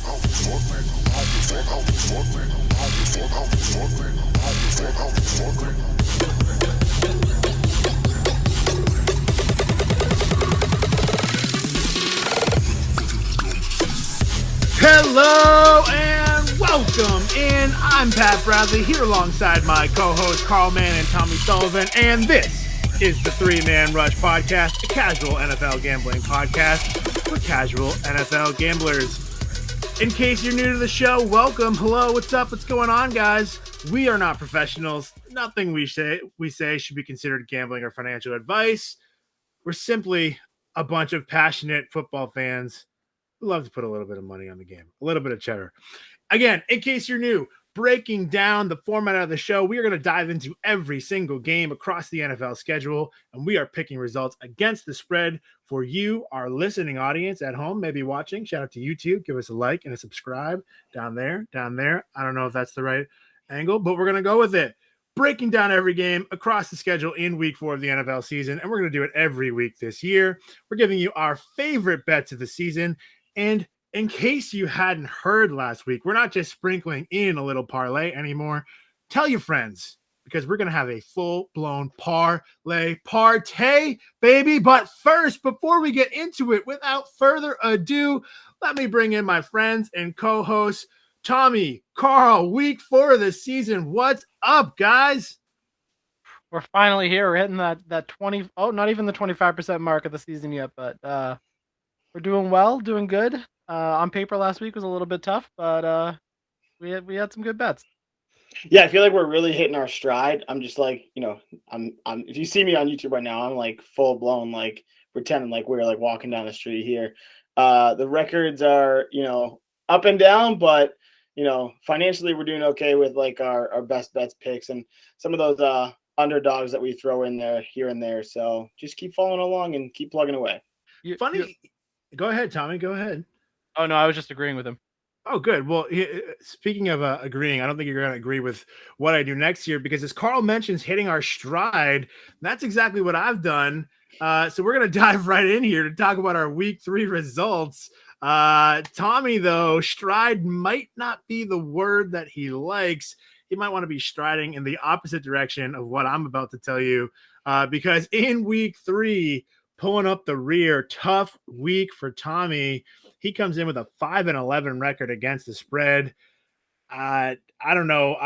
Hello and welcome in. I'm Pat Bradley here alongside my co-host Carl Mann and Tommy Sullivan, and this is the Three-Man Rush Podcast, a casual NFL gambling podcast for casual NFL gamblers. In case you're new to the show, welcome. Hello, what's up? What's going on, guys? We are not professionals. Nothing we say should be considered gambling or financial advice. We're simply a bunch of passionate football fans who love to put a little bit of money on the game, a little bit of cheddar. Again, in case you're new, breaking down the format of the show, we are going to dive into every single game across the NFL schedule, and we are picking results against the spread for you, our listening audience at home, maybe watching. Shout out to YouTube. Give us a like and a subscribe down there. I don't know if that's the right angle, but we're going to go with it. Breaking down every game across the schedule in week 4 of the NFL season, and we're going to do it every week this year. We're giving you our favorite bets of the season. And in case you hadn't heard last week, we're not just sprinkling in a little parlay anymore. Tell your friends, because we're going to have a full-blown parlay partay, baby. But first, before we get into it, without further ado, let me bring in my friends and co-hosts, Tommy, Carl, week 4 of the season. What's up, guys? We're finally here. We're hitting that 20. Oh, not even the 25% mark of the season yet, but we're doing well, doing good. On paper last week was a little bit tough, but we had some good bets. Yeah, I feel like we're really hitting our stride. I'm just like, I'm if you see me on YouTube right now, I'm like full blown, like pretending like we're like walking down the street here. The records are, up and down, but financially we're doing okay with like our best bets picks and some of those underdogs that we throw in there here and there. So just keep following along and keep plugging away. Go ahead, Tommy. Go ahead. Oh, no, I was just agreeing with him. Oh, good. Well, speaking of agreeing, I don't think you're going to agree with what I do next year because as Carl mentions, hitting our stride, that's exactly what I've done. So we're going to dive right in here to talk about our week 3 results. Tommy, though, stride might not be the word that he likes. He might want to be striding in the opposite direction of what I'm about to tell you because in week 3, pulling up the rear, tough week for Tommy. He comes in with a 5-11 record against the spread. I don't know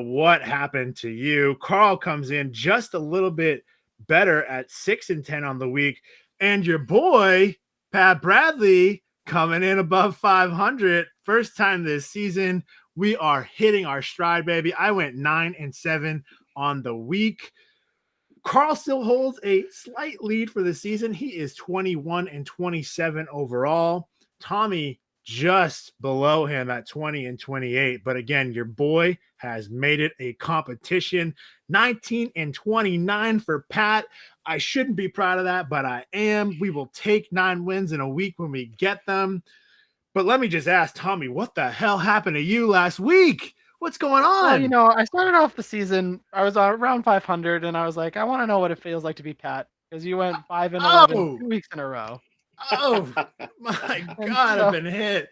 what happened to you. Carl comes in just a little bit better at 6-10 on the week. And your boy, Pat Bradley, coming in above 500. First time this season. We are hitting our stride, baby. I went 9-7 on the week. Carl still holds a slight lead for the season. He is 21-27 overall. Tommy just below him at 20-28. But again, your boy has made it a competition. 19-29 for Pat. I shouldn't be proud of that, but I am. We will take 9 wins in a week when we get them. But let me just ask Tommy, what the hell happened to you last week? What's going on? Well, I started off the season, I was around 500, and I was like, I want to know what it feels like to be Pat, because you went 5-11 2 weeks in a row. Oh, my God, I've been hit.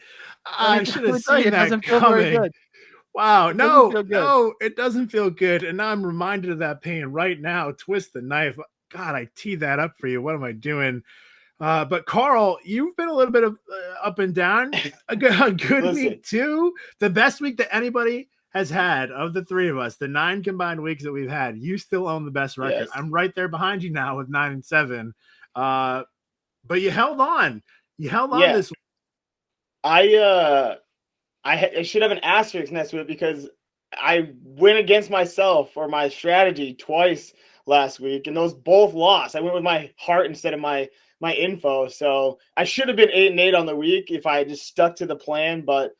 I should have seen that coming. Wow, no, it doesn't feel good. And now I'm reminded of that pain right now. Twist the knife. God, I teed that up for you. What am I doing? But Carl, you've been a little bit of up and down. A good week too. The best week that anybody has had of the 3 of us, the 9 combined weeks that we've had. You still own the best record. Yes. I'm right there behind you now with 9-7. But you held on. This week. I should have an asterisk next to it because I went against myself or my strategy twice last week, and those both lost. I went with my heart instead of my info. So I should have been 8-8 on the week if I just stuck to the plan. But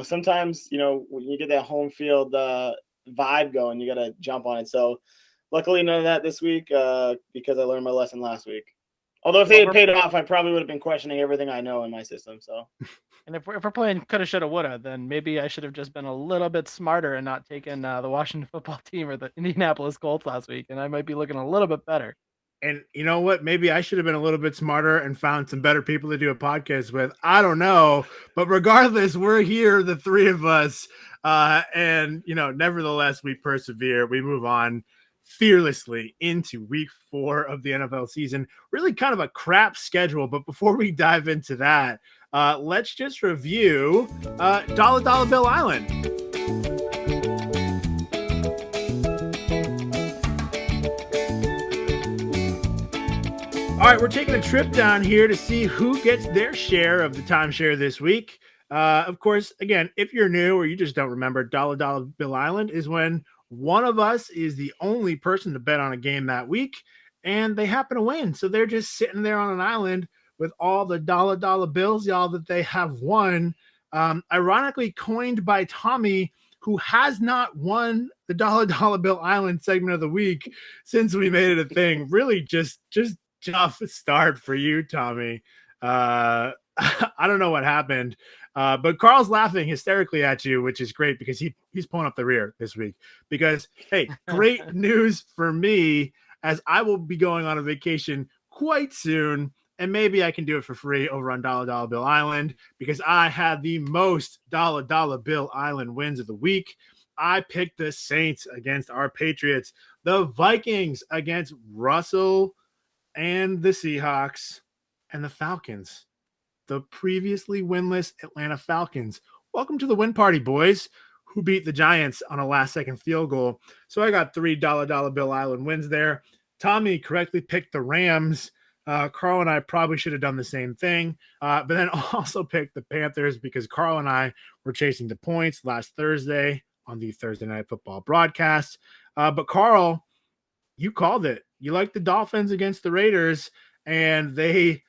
sometimes when you get that home field vibe going, you got to jump on it. So luckily none of that this week because I learned my lesson last week. Although if they had paid off, I probably would have been questioning everything I know in my system. So, and if we're playing coulda, shoulda, woulda, then maybe I should have just been a little bit smarter and not taken the Washington football team or the Indianapolis Colts last week, and I might be looking a little bit better. And you know what? Maybe I should have been a little bit smarter and found some better people to do a podcast with. I don't know. But regardless, we're here, the three of us. And, nevertheless, we persevere. We move on fearlessly into week 4 of the NFL season. Really kind of a crap schedule. But before we dive into that, let's just review Dollar Bill Island. All right, we're taking a trip down here to see who gets their share of the timeshare this week. Of course, again, if you're new or you just don't remember, Dollar Bill Island is when one of us is the only person to bet on a game that week, and they happen to win. So they're just sitting there on an island with all the dollar bills, y'all, that they have won. Ironically coined by Tommy, who has not won the Dollar Bill Island segment of the week since we made it a thing. Really just tough start for you, Tommy. I don't know what happened, but Carl's laughing hysterically at you, which is great because he's pulling up the rear this week. Because, hey, great news for me, as I will be going on a vacation quite soon, and maybe I can do it for free over on Dollar Bill Island because I had the most Dollar Bill Island wins of the week. I picked the Saints against our Patriots, the Vikings against Russell and the Seahawks, and the Falcons, the previously winless Atlanta Falcons. Welcome to the win party, boys, who beat the Giants on a last-second field goal. So I got 3 Dollar Bill Island wins there. Tommy correctly picked the Rams. Carl and I probably should have done the same thing, but then also picked the Panthers because Carl and I were chasing the points last Thursday on the Thursday Night Football broadcast. But Carl, you called it. You liked the Dolphins against the Raiders, and they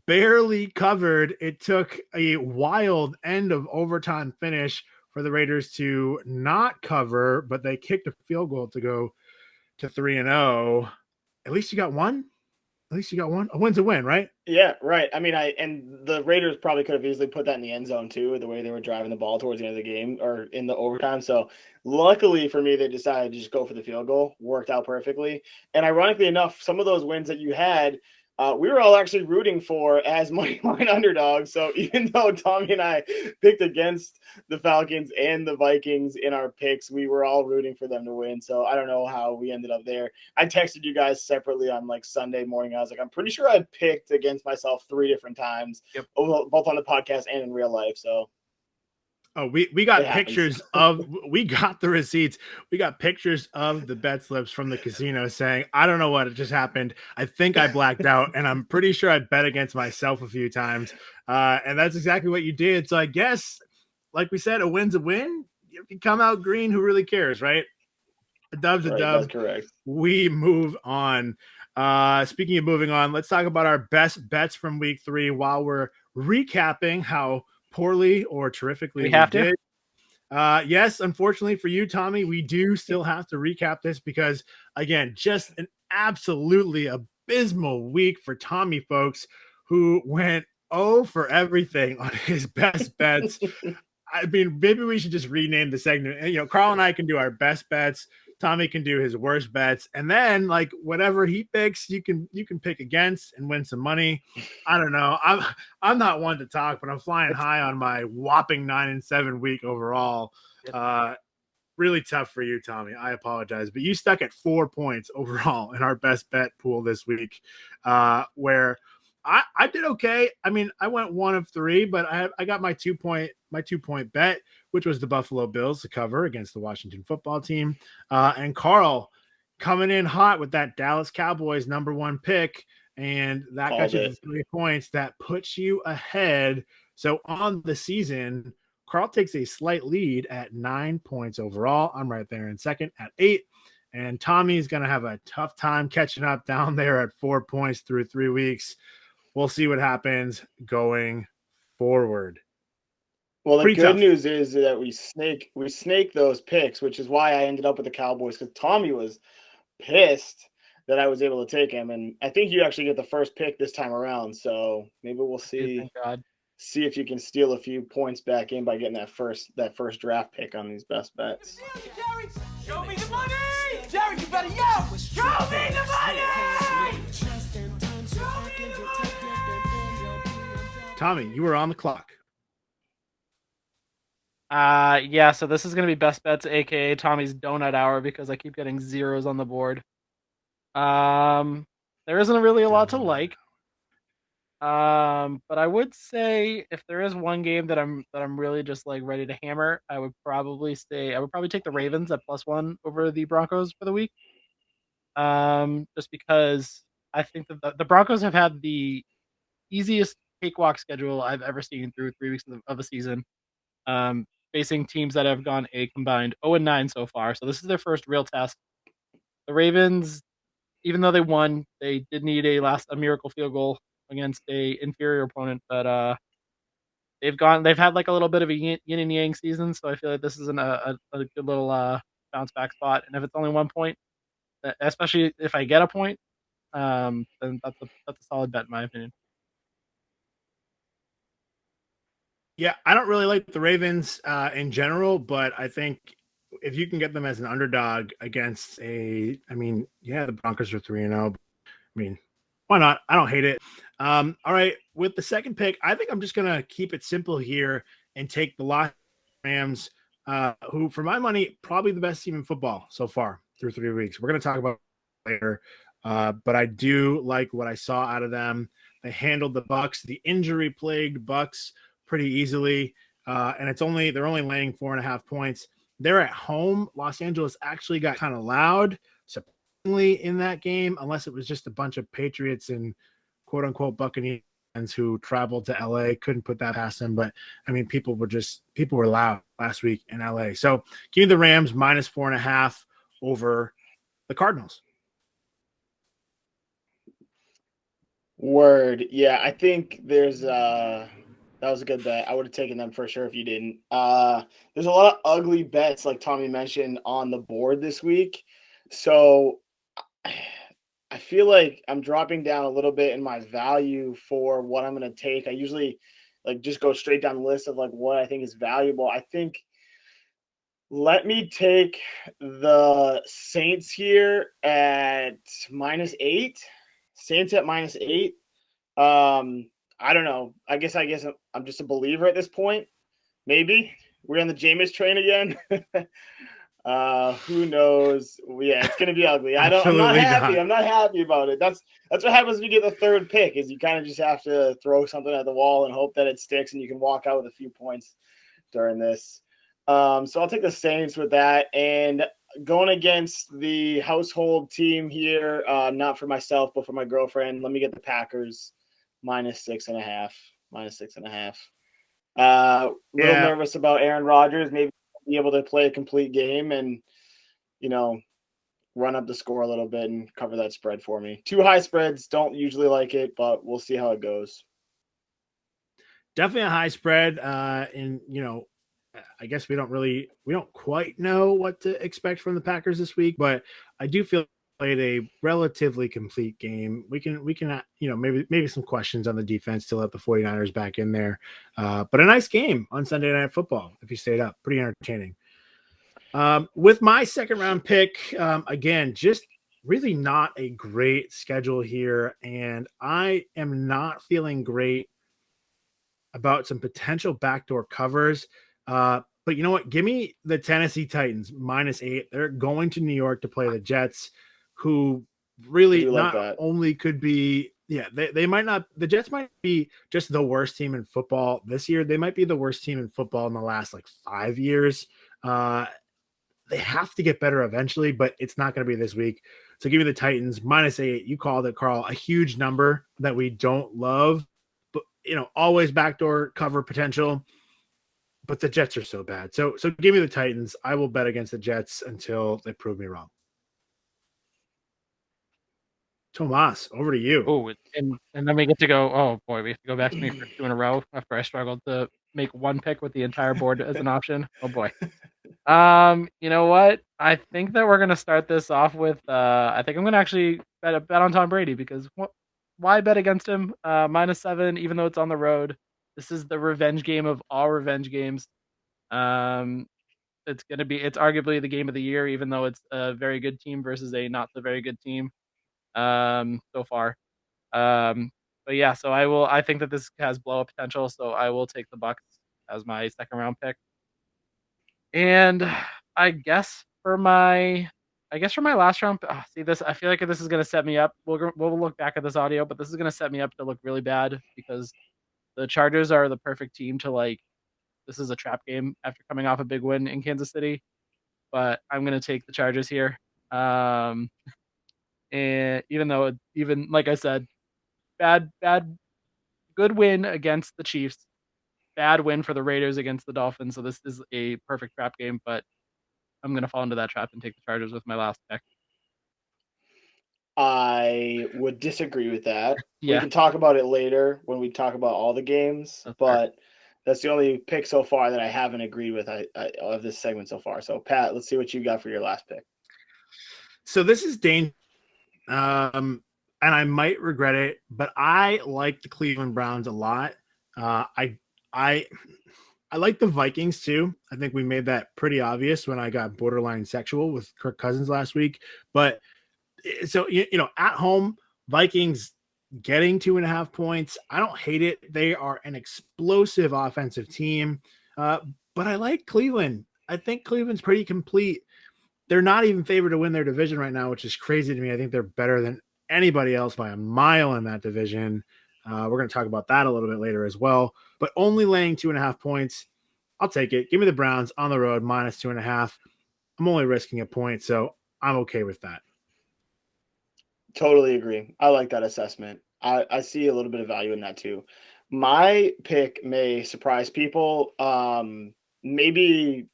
barely covered. It took a wild end of overtime finish for the Raiders to not cover, but they kicked a field goal to go to 3-0. At least you got one. At least you got one. A win's a win, right? Yeah, right. I mean, and the Raiders probably could have easily put that in the end zone too, the way they were driving the ball towards the end of the game or in the overtime. So luckily for me, they decided to just go for the field goal. Worked out perfectly. And ironically enough, some of those wins that you had, we were all actually rooting for as money line underdogs. So even though Tommy and I picked against the Falcons and the Vikings in our picks, we were all rooting for them to win. So I don't know how we ended up there. I texted you guys separately on like Sunday morning. I was like, I'm pretty sure I picked against myself 3 different times, both on the podcast and in real life. So. Oh, we got pictures we got the receipts. We got pictures of the bet slips from the casino saying, I don't know what just happened. I think I blacked out, and I'm pretty sure I bet against myself a few times. And that's exactly what you did. So I guess, like we said, a win's a win. If you come out green, who really cares, right? A dub's a dub. That's correct. We move on. Speaking of moving on, let's talk about our best bets from week 3 while we're recapping how poorly or terrifically we did. Yes, unfortunately for you, Tommy, we do still have to recap this because, again, just an absolutely abysmal week for Tommy, folks, who went 0 for everything on his best bets. I mean, maybe we should just rename the segment. Carl and I can do our best bets. Tommy can do his worst bets, and then like whatever he picks, you can pick against and win some money. I don't know. I'm not one to talk, but I'm flying high on my whopping 9-7 week overall. Really tough for you, Tommy. I apologize, but you stuck at 4 points overall in our best bet pool this week, where I did okay. I mean, I went 1 of 3, but I got my 2-point bet, which was the Buffalo Bills to cover against the Washington football team. And Carl coming in hot with that Dallas Cowboys #1 pick, and that got you 3 points. That puts you ahead. So on the season, Carl takes a slight lead at 9 points overall. I'm right there in second at 8. And Tommy's going to have a tough time catching up down there at 4 points through 3 weeks. We'll see what happens going forward. Well, the good news is that we snake those picks, which is why I ended up with the Cowboys, because Tommy was pissed that I was able to take him, and I think you actually get the first pick this time around. So maybe we'll see if you can steal a few points back in by getting that first draft pick on these best bets. Jerry, show me the money! Jerry, you better yell! Show me the money! Tommy, you are on the clock. Yeah, so this is going to be best bets, aka Tommy's donut hour, because I keep getting zeros on the board. There isn't really a lot to like. But I would say if there is one game that I'm really just like ready to hammer, I would probably take the Ravens at +1 over the Broncos for the week. Just because I think that the Broncos have had the easiest cakewalk schedule I've ever seen through 3 weeks of a season. Facing teams that have gone a combined 0-9 so far. So this is their first real test. The Ravens, even though they won, they did need a miracle field goal against a inferior opponent, but they've had like a little bit of a yin and yang season, so I feel like this is a good little bounce back spot. And if it's only 1 point, especially if I get a point, then that's a solid bet in my opinion. Yeah, I don't really like the Ravens in general, but I think if you can get them as an underdog against the Broncos are 3-0. I mean, why not? I don't hate it. All right, with the second pick, I think I'm just gonna keep it simple here and take the Los Rams, who, for my money, probably the best team in football so far through 3 weeks. We're gonna talk about it later, but I do like what I saw out of them. They handled the Bucks, the injury-plagued Bucks, pretty easily, and they're only laying 4.5 points. They're at home. Los Angeles actually got kind of loud, surprisingly, in that game, unless it was just a bunch of Patriots and quote unquote Buccaneers who traveled to LA. Couldn't put that past them, but I mean, people were loud last week in LA. So give me the Rams -4.5 over the Cardinals. Word. Yeah, I think that was a good bet. I would have taken them for sure if you didn't. There's a lot of ugly bets, like Tommy mentioned, on the board this week. So I feel like I'm dropping down a little bit in my value for what I'm going to take. I usually like just go straight down the list of like what I think is valuable. I think let me take the Saints here at -8. Saints at -8. I don't know. I guess I'm just a believer at this point. Maybe we're on the Jameis train again. Who knows? Yeah, it's gonna be ugly. I'm not happy. I'm not happy about it. That's what happens when you get the third pick. Is you kind of just have to throw something at the wall and hope that it sticks, and you can walk out with a few points during this. So I'll take the Saints with that, and going against the household team here, not for myself but for my girlfriend. Let me get the Packers -6.5. -6.5. Little nervous about Aaron Rodgers. Maybe be able to play a complete game and, run up the score a little bit and cover that spread for me. Too high spreads, don't usually like it, but we'll see how it goes. Definitely a high spread. And, I guess we don't quite know what to expect from the Packers this week, but I do feel played a relatively complete game. We can maybe some questions on the defense to let the 49ers back in there. But a nice game on Sunday Night Football if you stayed up. Pretty entertaining. With my second round pick, again, just really not a great schedule here, and I am not feeling great about some potential backdoor covers. But you know what? Give me the Tennessee Titans -8. They're going to New York to play the Jets, who really not only could be, they might not, the Jets might be just the worst team in football this year. They might be the worst team in football in the last 5 years. They have to get better eventually, but it's not going to be this week. So give me the Titans -8. You called it, Carl, a huge number that we don't love, but always backdoor cover potential. But the Jets are so bad. So give me the Titans. I will bet against the Jets until they prove me wrong. Tomas, over to you. Oh, and then we get to go. Oh boy, we have to go back to me for 2 in a row after I struggled to make one pick with the entire board as an option. Oh boy. You know what? I think that we're gonna start this off with. I think I'm gonna actually bet on Tom Brady because why bet against him? -7, even though it's on the road. This is the revenge game of all revenge games. It's arguably the game of the year, even though it's a very good team versus a not so very good team. So far. But yeah, so I think that this has blow up potential, so I will take the Bucks as my second round pick. And I guess for my last round, see this. I feel like this is gonna set me up. We'll look back at this audio, but this is gonna set me up to look really bad because the Chargers are the perfect team to like. This is a trap game after coming off a big win in Kansas City, but I'm gonna take the Chargers here. And even though, even like I said, good win against the Chiefs, bad win for the Raiders against the Dolphins. So this is a perfect trap game, but I'm gonna fall into that trap and take the Chargers with my last pick. I would disagree with that. We Yeah, can talk about it later when we talk about all the games, that's fair. but that's the only pick so far that I haven't agreed with of this segment so far. So, Pat, let's see what you got for your last pick. So this is dangerous, and I might regret it, but I like the Cleveland Browns a lot. I like the Vikings too. I think we made that pretty obvious when I got borderline sexual with Kirk Cousins last week. But so at home, Vikings getting 2.5 points. I don't hate it. They are an explosive offensive team, but I like Cleveland. I think Cleveland's pretty complete. They're not even favored to win their division right now, which is crazy to me. I think they're better than anybody else by a mile in that division. We're going to talk about that a little bit later as well, but only laying 2.5 points. I'll take it. Give me the Browns on the road, -2.5. I'm only risking a point, so I'm okay with that. Totally agree. I like that assessment. I see a little bit of value in that too. My pick may surprise people, maybe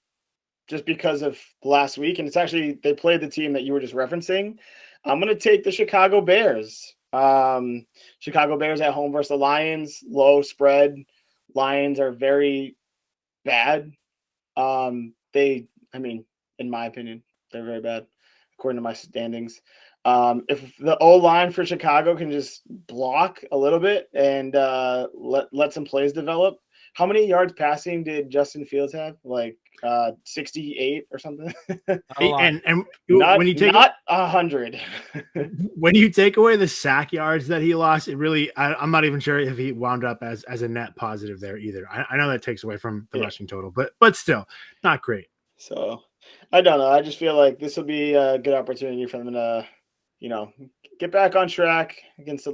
just because of last week. And it's actually, they played the team that you were just referencing. I'm going to take the Chicago Bears. Chicago Bears at home versus the Lions, low spread. Lions are very bad. In my opinion, they're very bad according to my standings. If the O-line for Chicago can just block a little bit and let some plays develop. How many yards passing did Justin Fields have? Like 68 or something? And not, when you take not 100. when you take away the sack yards that he lost, it really I'm not even sure if he wound up as a net positive there either. I know that takes away from the rushing total, but still not great. So I don't know. I just feel like this will be a good opportunity for them to, get back on track against the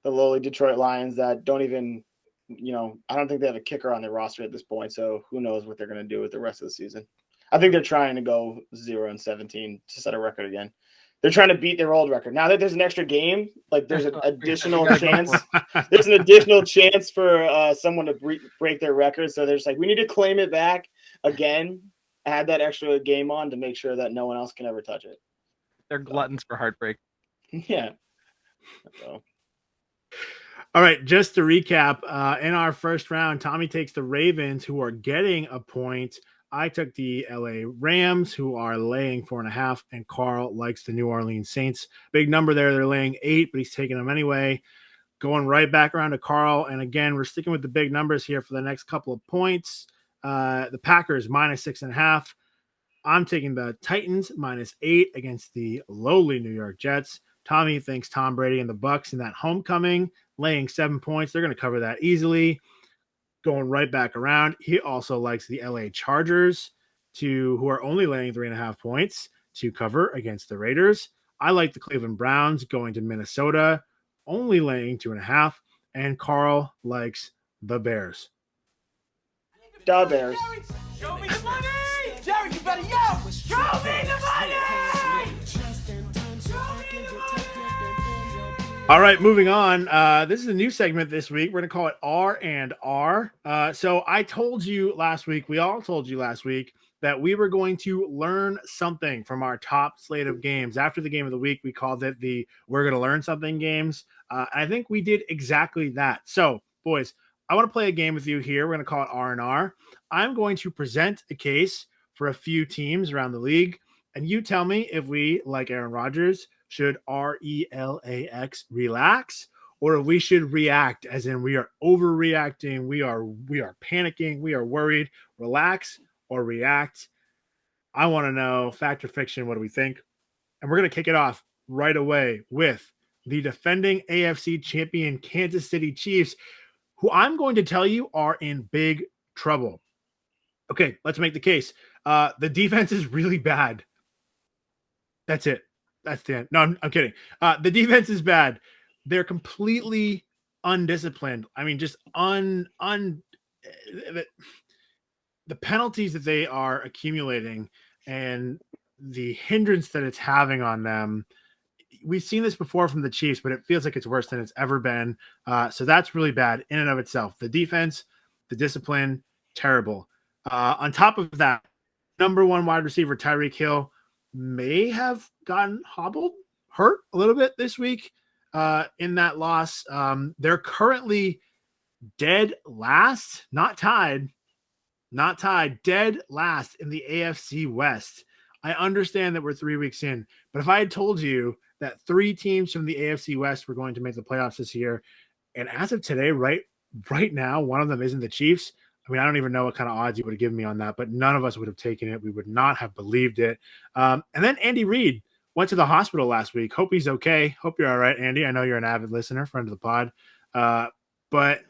lowly Detroit Lions that don't even, I don't think they have a kicker on their roster at this point. So who knows what they're going to do with the rest of the season. I think they're trying to go 0-17 to set a record again. They're trying to beat their old record. Now that there's an extra game, like there's an additional chance. There's an additional chance for someone to break their record. So they're just like, we need to claim it back again, add that extra game on to make sure that no one else can ever touch it. They're gluttons for heartbreak. Yeah. So. All right, just to recap, in our first round, Tommy takes the Ravens, who are getting a point. I took the LA Rams, who are laying 4.5, and Carl likes the New Orleans Saints. Big number there. They're laying 8, but he's taking them anyway. Going right back around to Carl. And again, we're sticking with the big numbers here for the next couple of points. The Packers -6.5. I'm taking the Titans -8 against the lowly New York Jets. Tommy thinks Tom Brady and the Bucks in that homecoming, laying 7 points. They're going to cover that easily. Going right back around, he also likes the LA Chargers, who are only laying 3.5 points to cover against the Raiders. I like the Cleveland Browns going to Minnesota, only laying 2.5. And Carl likes the Bears. The Bears. Show me the money! Jerry, you better yell! Show me the money! All right, moving on. This is a new segment this week. We're going to call it R&R. So I told you last week, we all told you last week, that we were going to learn something from our top slate of games. After the game of the week, we called it the We're Going to Learn Something games. I think we did exactly that. So, boys, I want to play a game with you here. We're going to call it R&R. I'm going to present a case for a few teams around the league, and you tell me if we, like Aaron Rodgers, should RELAX, relax, or if we should react, as in we are overreacting, we are panicking, we are worried. Relax or react. I want to know, fact or fiction, what do we think? And we're going to kick it off right away with the defending AFC champion Kansas City Chiefs, who I'm going to tell you are in big trouble. Okay, let's make the case. The defense is really bad. That's it. That's the end. No, I'm kidding. The defense is bad. They're completely undisciplined. I mean, just the penalties that they are accumulating and the hindrance that it's having on them. We've seen this before from the Chiefs, but it feels like it's worse than it's ever been. So that's really bad in and of itself. The defense, the discipline, terrible. On top of that, number one wide receiver Tyreek Hill may have gotten hurt a little bit this week in that loss. They're currently dead last, not tied, dead last in the AFC West. I understand that we're 3 weeks in, but if I had told you that 3 teams from the AFC West were going to make the playoffs this year, and as of today, right now, one of them isn't the Chiefs. I mean, I don't even know what kind of odds you would have given me on that, but none of us would have taken it. We would not have believed it. And then Andy Reid went to the hospital last week. Hope he's okay. Hope you're all right, Andy. I know you're an avid listener, friend of the pod. But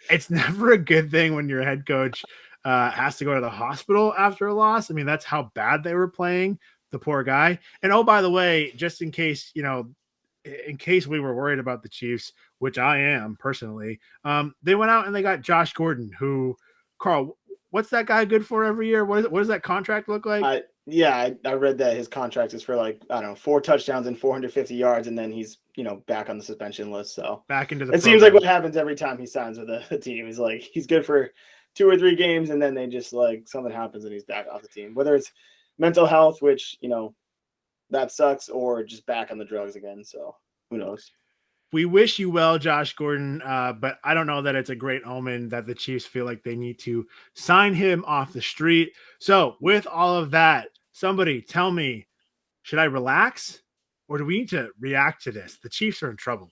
it's never a good thing when your head coach has to go to the hospital after a loss. I mean, that's how bad they were playing, the poor guy. And oh, by the way, just in case, in case we were worried about the Chiefs, which I am personally, they went out and they got Josh Gordon, who, Carl, what's that guy good for every year? What does that contract look like? I read that his contract is for 4 touchdowns and 450 yards, and then he's back on the suspension list. So back into the. It seems like what happens every time he signs with a team. He's good for 2 or 3 games, and then they just something happens and he's back off the team. Whether it's mental health, which that sucks, or just back on the drugs again. So who knows? We wish you well, Josh Gordon, but I don't know that it's a great omen that the Chiefs feel like they need to sign him off the street. So with all of that, somebody tell me, should I relax or do we need to react to this? The Chiefs are in trouble.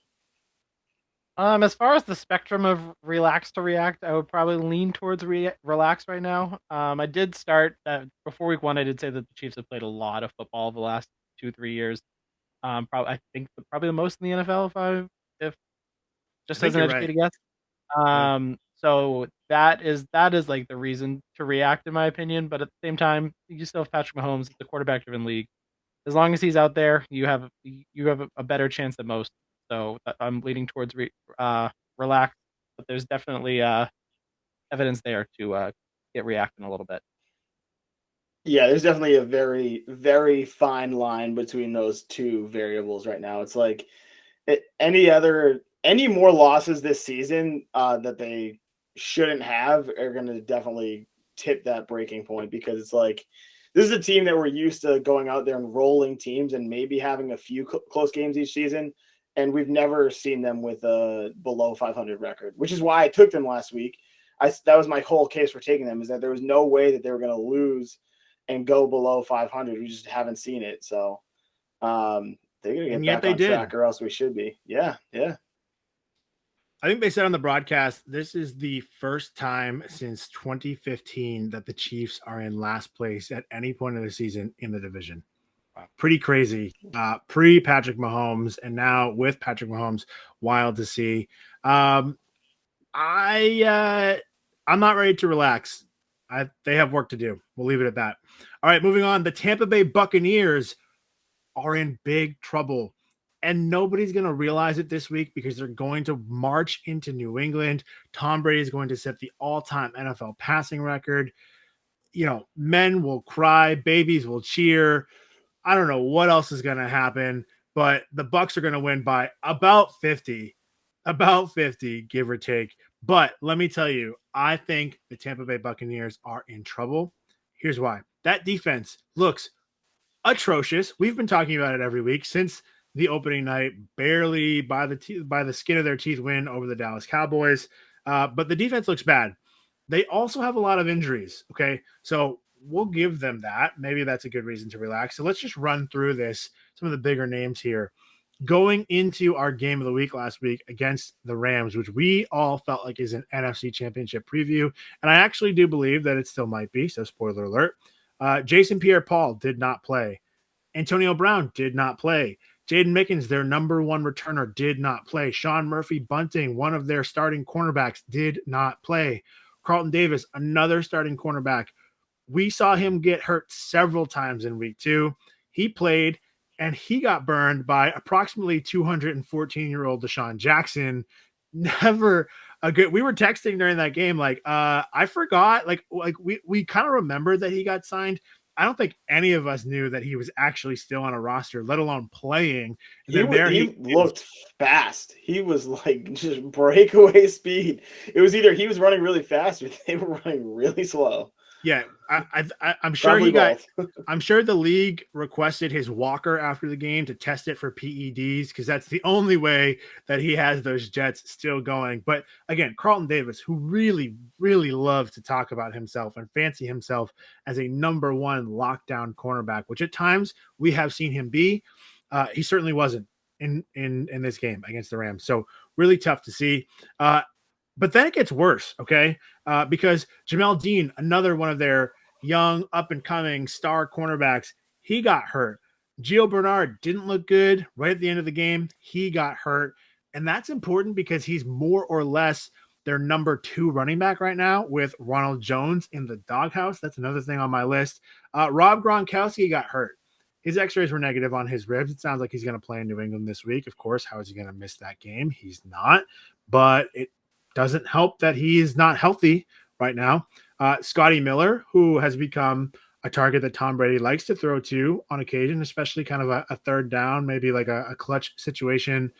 As far as the spectrum of relax to react, I would probably lean towards relax right now. I did start before week 1. I did say that the Chiefs have played a lot of football the last 2-3 years. I think probably the most in the NFL if just as an educated guess. So that is like the reason to react, in my opinion. But at the same time, you still have Patrick Mahomes, the quarterback-driven league. As long as he's out there, you have a better chance than most. So I'm leaning towards relax, but there's definitely evidence there to get reacting a little bit. Yeah, there's definitely a very, very fine line between those 2 variables right now. It's like any more losses this season that they shouldn't have are going to definitely tip that breaking point, because it's this is a team that we're used to going out there and rolling teams and maybe having a few close games each season. And we've never seen them with a below 500 record, which is why I took them last week. That was my whole case for taking them, is that there was no way that they were going to lose and go below 500. We just haven't seen it. So they're going to get back on track, or else we should be. Yeah. I think they said on the broadcast, this is the first time since 2015 that the Chiefs are in last place at any point of the season in the division. Pretty crazy. Pre-Patrick Mahomes, and now with Patrick Mahomes, wild to see. I'm not ready to relax. They have work to do. We'll leave it at that. All right, moving on. The Tampa Bay Buccaneers are in big trouble, and nobody's going to realize it this week because they're going to march into New England. Tom Brady is going to set the all-time NFL passing record. Men will cry, babies will cheer. I don't know what else is going to happen, but the Bucs are going to win by about 50, give or take. But let me tell you, I think the Tampa Bay Buccaneers are in trouble. Here's why. That defense looks atrocious. We've been talking about it every week since the opening night, barely by the skin of their teeth win over the Dallas Cowboys. But the defense looks bad. They also have a lot of injuries. Okay. So we'll give them that. Maybe that's a good reason to relax. So let's just run through some of the bigger names here. Going into our game of the week last week against the Rams, which we all felt like is an NFC Championship preview. And I actually do believe that it still might be. So spoiler alert. Jason Pierre-Paul did not play. Antonio Brown did not play. Jaden Mickens, their number one returner, did not play. Sean Murphy-Bunting, one of their starting cornerbacks, did not play. Carlton Davis, another starting cornerback. We saw him get hurt several times in week 2. He played, and he got burned by approximately 214-year-old Deshaun Jackson. Never a good. We were texting during that game, like, I forgot, like we kind of remember that he got signed. I don't think any of us knew that he was actually still on a roster, let alone playing. And he looked fast. He was like just breakaway speed. It was either he was running really fast or they were running really slow. Yeah, I'm sure I'm sure the league requested his walker after the game to test it for PEDs, because that's the only way that he has those jets still going. But again, Carlton Davis, who really, really loves to talk about himself and fancy himself as a number one lockdown cornerback, which at times we have seen him be. He certainly wasn't in this game against the Rams. So really tough to see. But then it gets worse, okay? Because Jamel Dean, another one of their young, up-and-coming star cornerbacks, he got hurt. Gio Bernard didn't look good right at the end of the game. He got hurt. And that's important because he's more or less their number 2 running back right now with Ronald Jones in the doghouse. That's another thing on my list. Rob Gronkowski got hurt. His x-rays were negative on his ribs. It sounds like he's going to play in New England this week. Of course, how is he going to miss that game? He's not. But it doesn't help that he is not healthy right now. Scotty Miller, who has become a target that Tom Brady likes to throw to on occasion, especially kind of a third down, maybe like a clutch situation,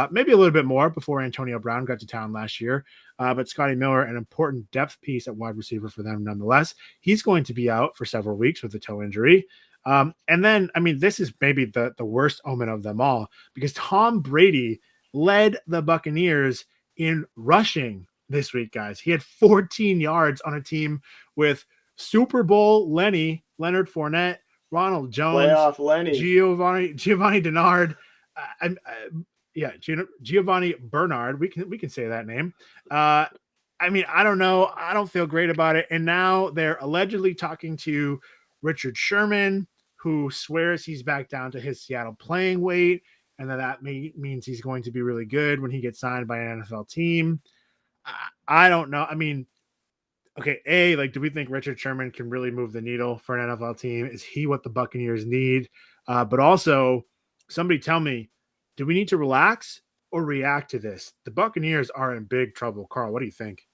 maybe a little bit more before Antonio Brown got to town last year. But Scotty Miller, an important depth piece at wide receiver for them nonetheless. He's going to be out for several weeks with a toe injury. And then, I mean, this is maybe the worst omen of them all, because Tom Brady led the Buccaneers in rushing this week, guys. He had 14 yards on a team with Super Bowl Leonard Fournette, Ronald Jones, playoff Lenny, Giovanni Bernard. Giovanni Bernard. We can say that name. I mean, I don't know. I don't feel great about it. And now they're allegedly talking to Richard Sherman, who swears he's back down to his Seattle playing weight, and that means he's going to be really good when he gets signed by an NFL team. I don't know. I mean, okay, do we think Richard Sherman can really move the needle for an NFL team? Is he what the Buccaneers need? But also, somebody tell me, do we need to relax or react to this? The Buccaneers are in big trouble. Carl, what do you think?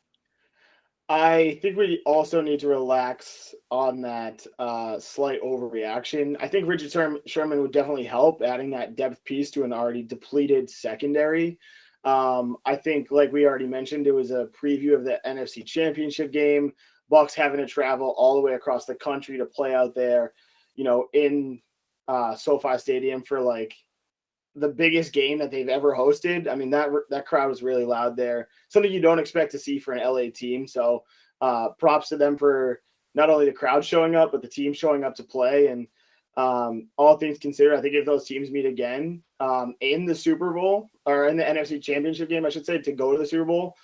I think we also need to relax on that slight overreaction. I think Richard Sherman would definitely help, adding that depth piece to an already depleted secondary. I think, like we already mentioned, it was a preview of the NFC Championship game. Bucs having to travel all the way across the country to play out there, in SoFi Stadium for like the biggest game that they've ever hosted. I mean, that crowd was really loud there. Something you don't expect to see for an LA team. So props to them for not only the crowd showing up, but the team showing up to play. And all things considered, I think if those teams meet again in the Super Bowl, or in the NFC Championship game, I should say, to go to the Super Bowl,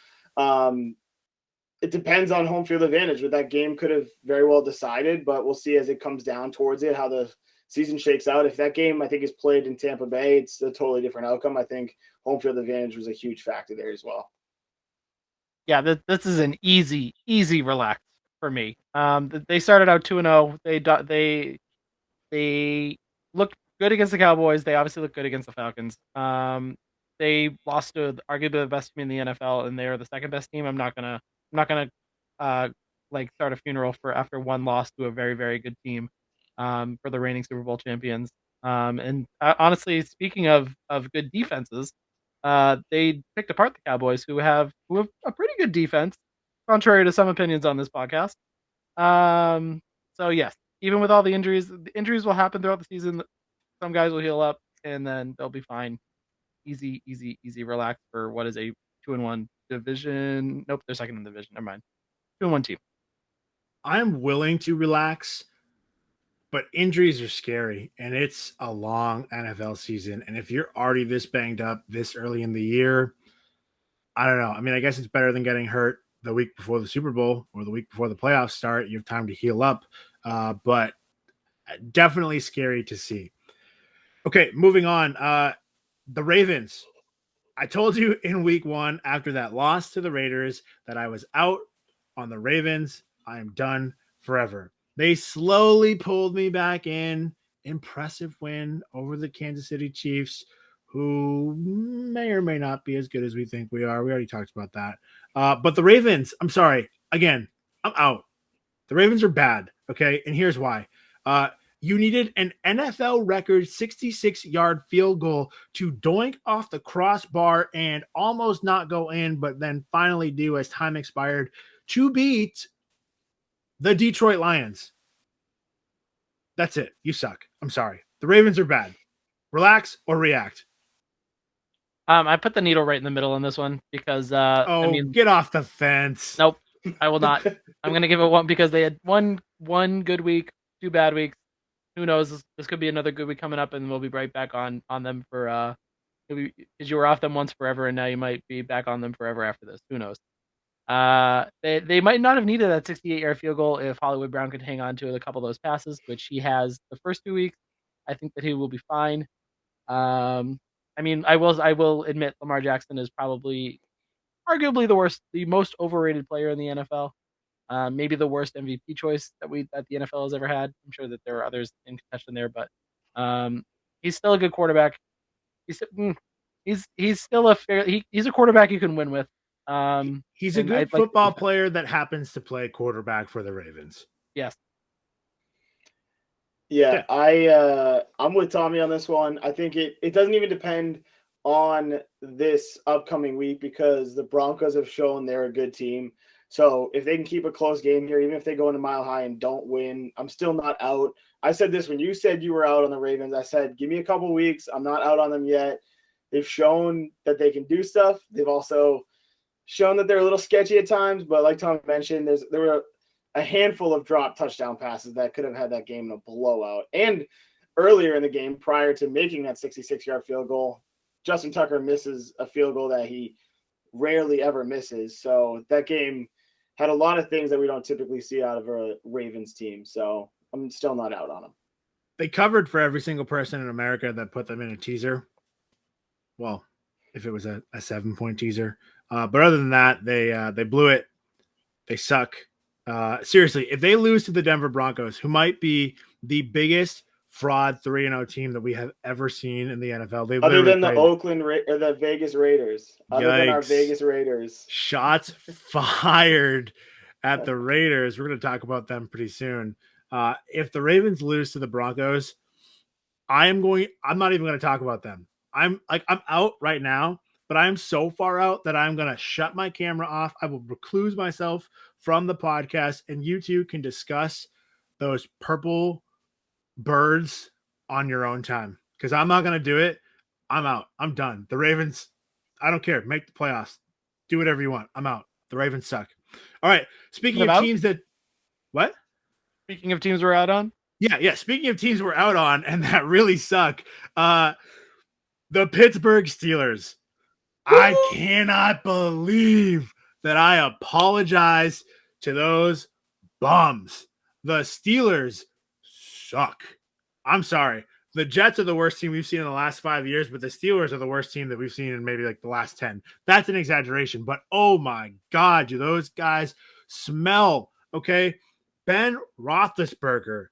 it depends on home field advantage. But that game could have very well decided, but we'll see as it comes down towards it, how the season shakes out. If that game, I think, is played in Tampa Bay, it's a totally different outcome. I think home field advantage was a huge factor there as well. Yeah, this is an easy relax for me. They started out 2-0. They looked good against the Cowboys. They obviously looked good against the Falcons. They lost to arguably the best team in the NFL, and they're the second best team. I'm not gonna start a funeral for after one loss to a very, very good team. For the reigning Super Bowl champions. And honestly, speaking of good defenses, they picked apart the Cowboys, who have a pretty good defense, contrary to some opinions on this podcast. So yes, even with all the injuries will happen throughout the season. Some guys will heal up, and then they'll be fine. Easy, relax for what is a 2-1 division. Nope, they're second in the division. Never mind. 2-1 team. I'm willing to relax, but injuries are scary, and it's a long NFL season. And if you're already this banged up this early in the year, I don't know. I mean, I guess it's better than getting hurt the week before the Super Bowl or the week before the playoffs start. You have time to heal up, but definitely scary to see. Okay, moving on. The Ravens. I told you in week 1 after that loss to the Raiders that I was out on the Ravens. I am done forever. They slowly pulled me back in. Impressive win over the Kansas City Chiefs, who may or may not be as good as we think we are. We already talked about that. But the Ravens, I'm sorry. Again, I'm out. The Ravens are bad, okay? And here's why. You needed an NFL record 66-yard field goal to doink off the crossbar and almost not go in, but then finally do as time expired to beat the Detroit Lions. That's it. You suck. I'm sorry. The Ravens are bad. Relax or react. I put the needle right in the middle on this one because Get off the fence. Nope, I will not. I'm gonna give it 1 because they had one good week, 2 bad weeks. Who knows? This could be another good week coming up, and we'll be right back on them for because you were off them once forever, and now you might be back on them forever after this. Who knows? They might not have needed that 68-yard field goal if Hollywood Brown could hang on to a couple of those passes, which he has the first 2 weeks. I think that he will be fine. I mean, I will admit Lamar Jackson is probably arguably the most overrated player in the NFL. Maybe the worst MVP choice that the NFL has ever had. I'm sure that there are others in contention there, but he's still a good quarterback. He's still he's a quarterback you can win with. He's a good football player that happens to play quarterback for the Ravens. Yes. Yeah, I'm with Tommy on this one. I think it doesn't even depend on this upcoming week because the Broncos have shown they're a good team. So if they can keep a close game here, even if they go into Mile High and don't win, I'm still not out. I said this when you said you were out on the Ravens. I said, give me a couple weeks. I'm not out on them yet. They've shown that they can do stuff. They've also shown that they're a little sketchy at times. But like Tom mentioned, there were a handful of drop touchdown passes that could have had that game in a blowout. And earlier in the game, prior to making that 66-yard field goal, Justin Tucker misses a field goal that he rarely ever misses. So that game had a lot of things that we don't typically see out of a Ravens team. So I'm still not out on them. They covered for every single person in America that put them in a teaser. Well, if it was a 7-point teaser. But other than that, they blew it. They suck. Seriously, if they lose to the Denver Broncos, who might be the biggest fraud 3-0 team that we have ever seen in the NFL. Other than the Oakland or the Vegas Raiders. Other than our Vegas Raiders. Shots fired at the Raiders. We're going to talk about them pretty soon. If the Ravens lose to the Broncos, I'm not even going to talk about them. I'm out right now, but I'm so far out that I'm going to shut my camera off. I will recluse myself from the podcast, and you two can discuss those purple birds on your own time because I'm not going to do it. I'm out. I'm done. The Ravens, I don't care. Make the playoffs. Do whatever you want. I'm out. The Ravens suck. All right. Speaking of teams that – what? Speaking of teams we're out on? Yeah. Speaking of teams we're out on and that really suck, the Pittsburgh Steelers. I cannot believe that I apologize to those bums. The Steelers suck. I'm sorry. The Jets are the worst team we've seen in the last 5 years, but the Steelers are the worst team that we've seen in maybe like the last 10. That's an exaggeration, but oh my God, do those guys smell, okay? Ben Roethlisberger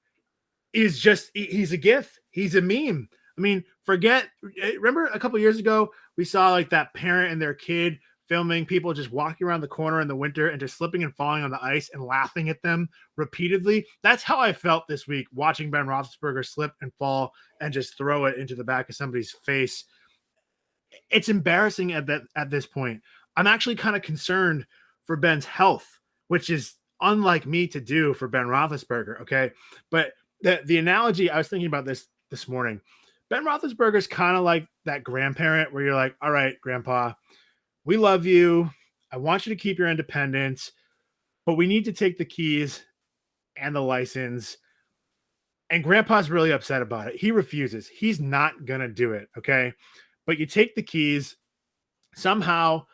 is just, he's a gif. He's a meme. I mean, remember a couple years ago, we saw like that parent and their kid filming people just walking around the corner in the winter and just slipping and falling on the ice and laughing at them repeatedly. That's how I felt this week watching Ben Roethlisberger slip and fall and just throw it into the back of somebody's face. It's embarrassing at this point. I'm actually kind of concerned for Ben's health, which is unlike me to do for Ben Roethlisberger, okay? But the analogy, I was thinking about this morning. Ben Roethlisberger is kind of like that grandparent where you're like, all right, grandpa, we love you. I want you to keep your independence, but we need to take the keys and the license. And grandpa's really upset about it. He refuses. He's not going to do it, okay? But you take the keys. Somehow,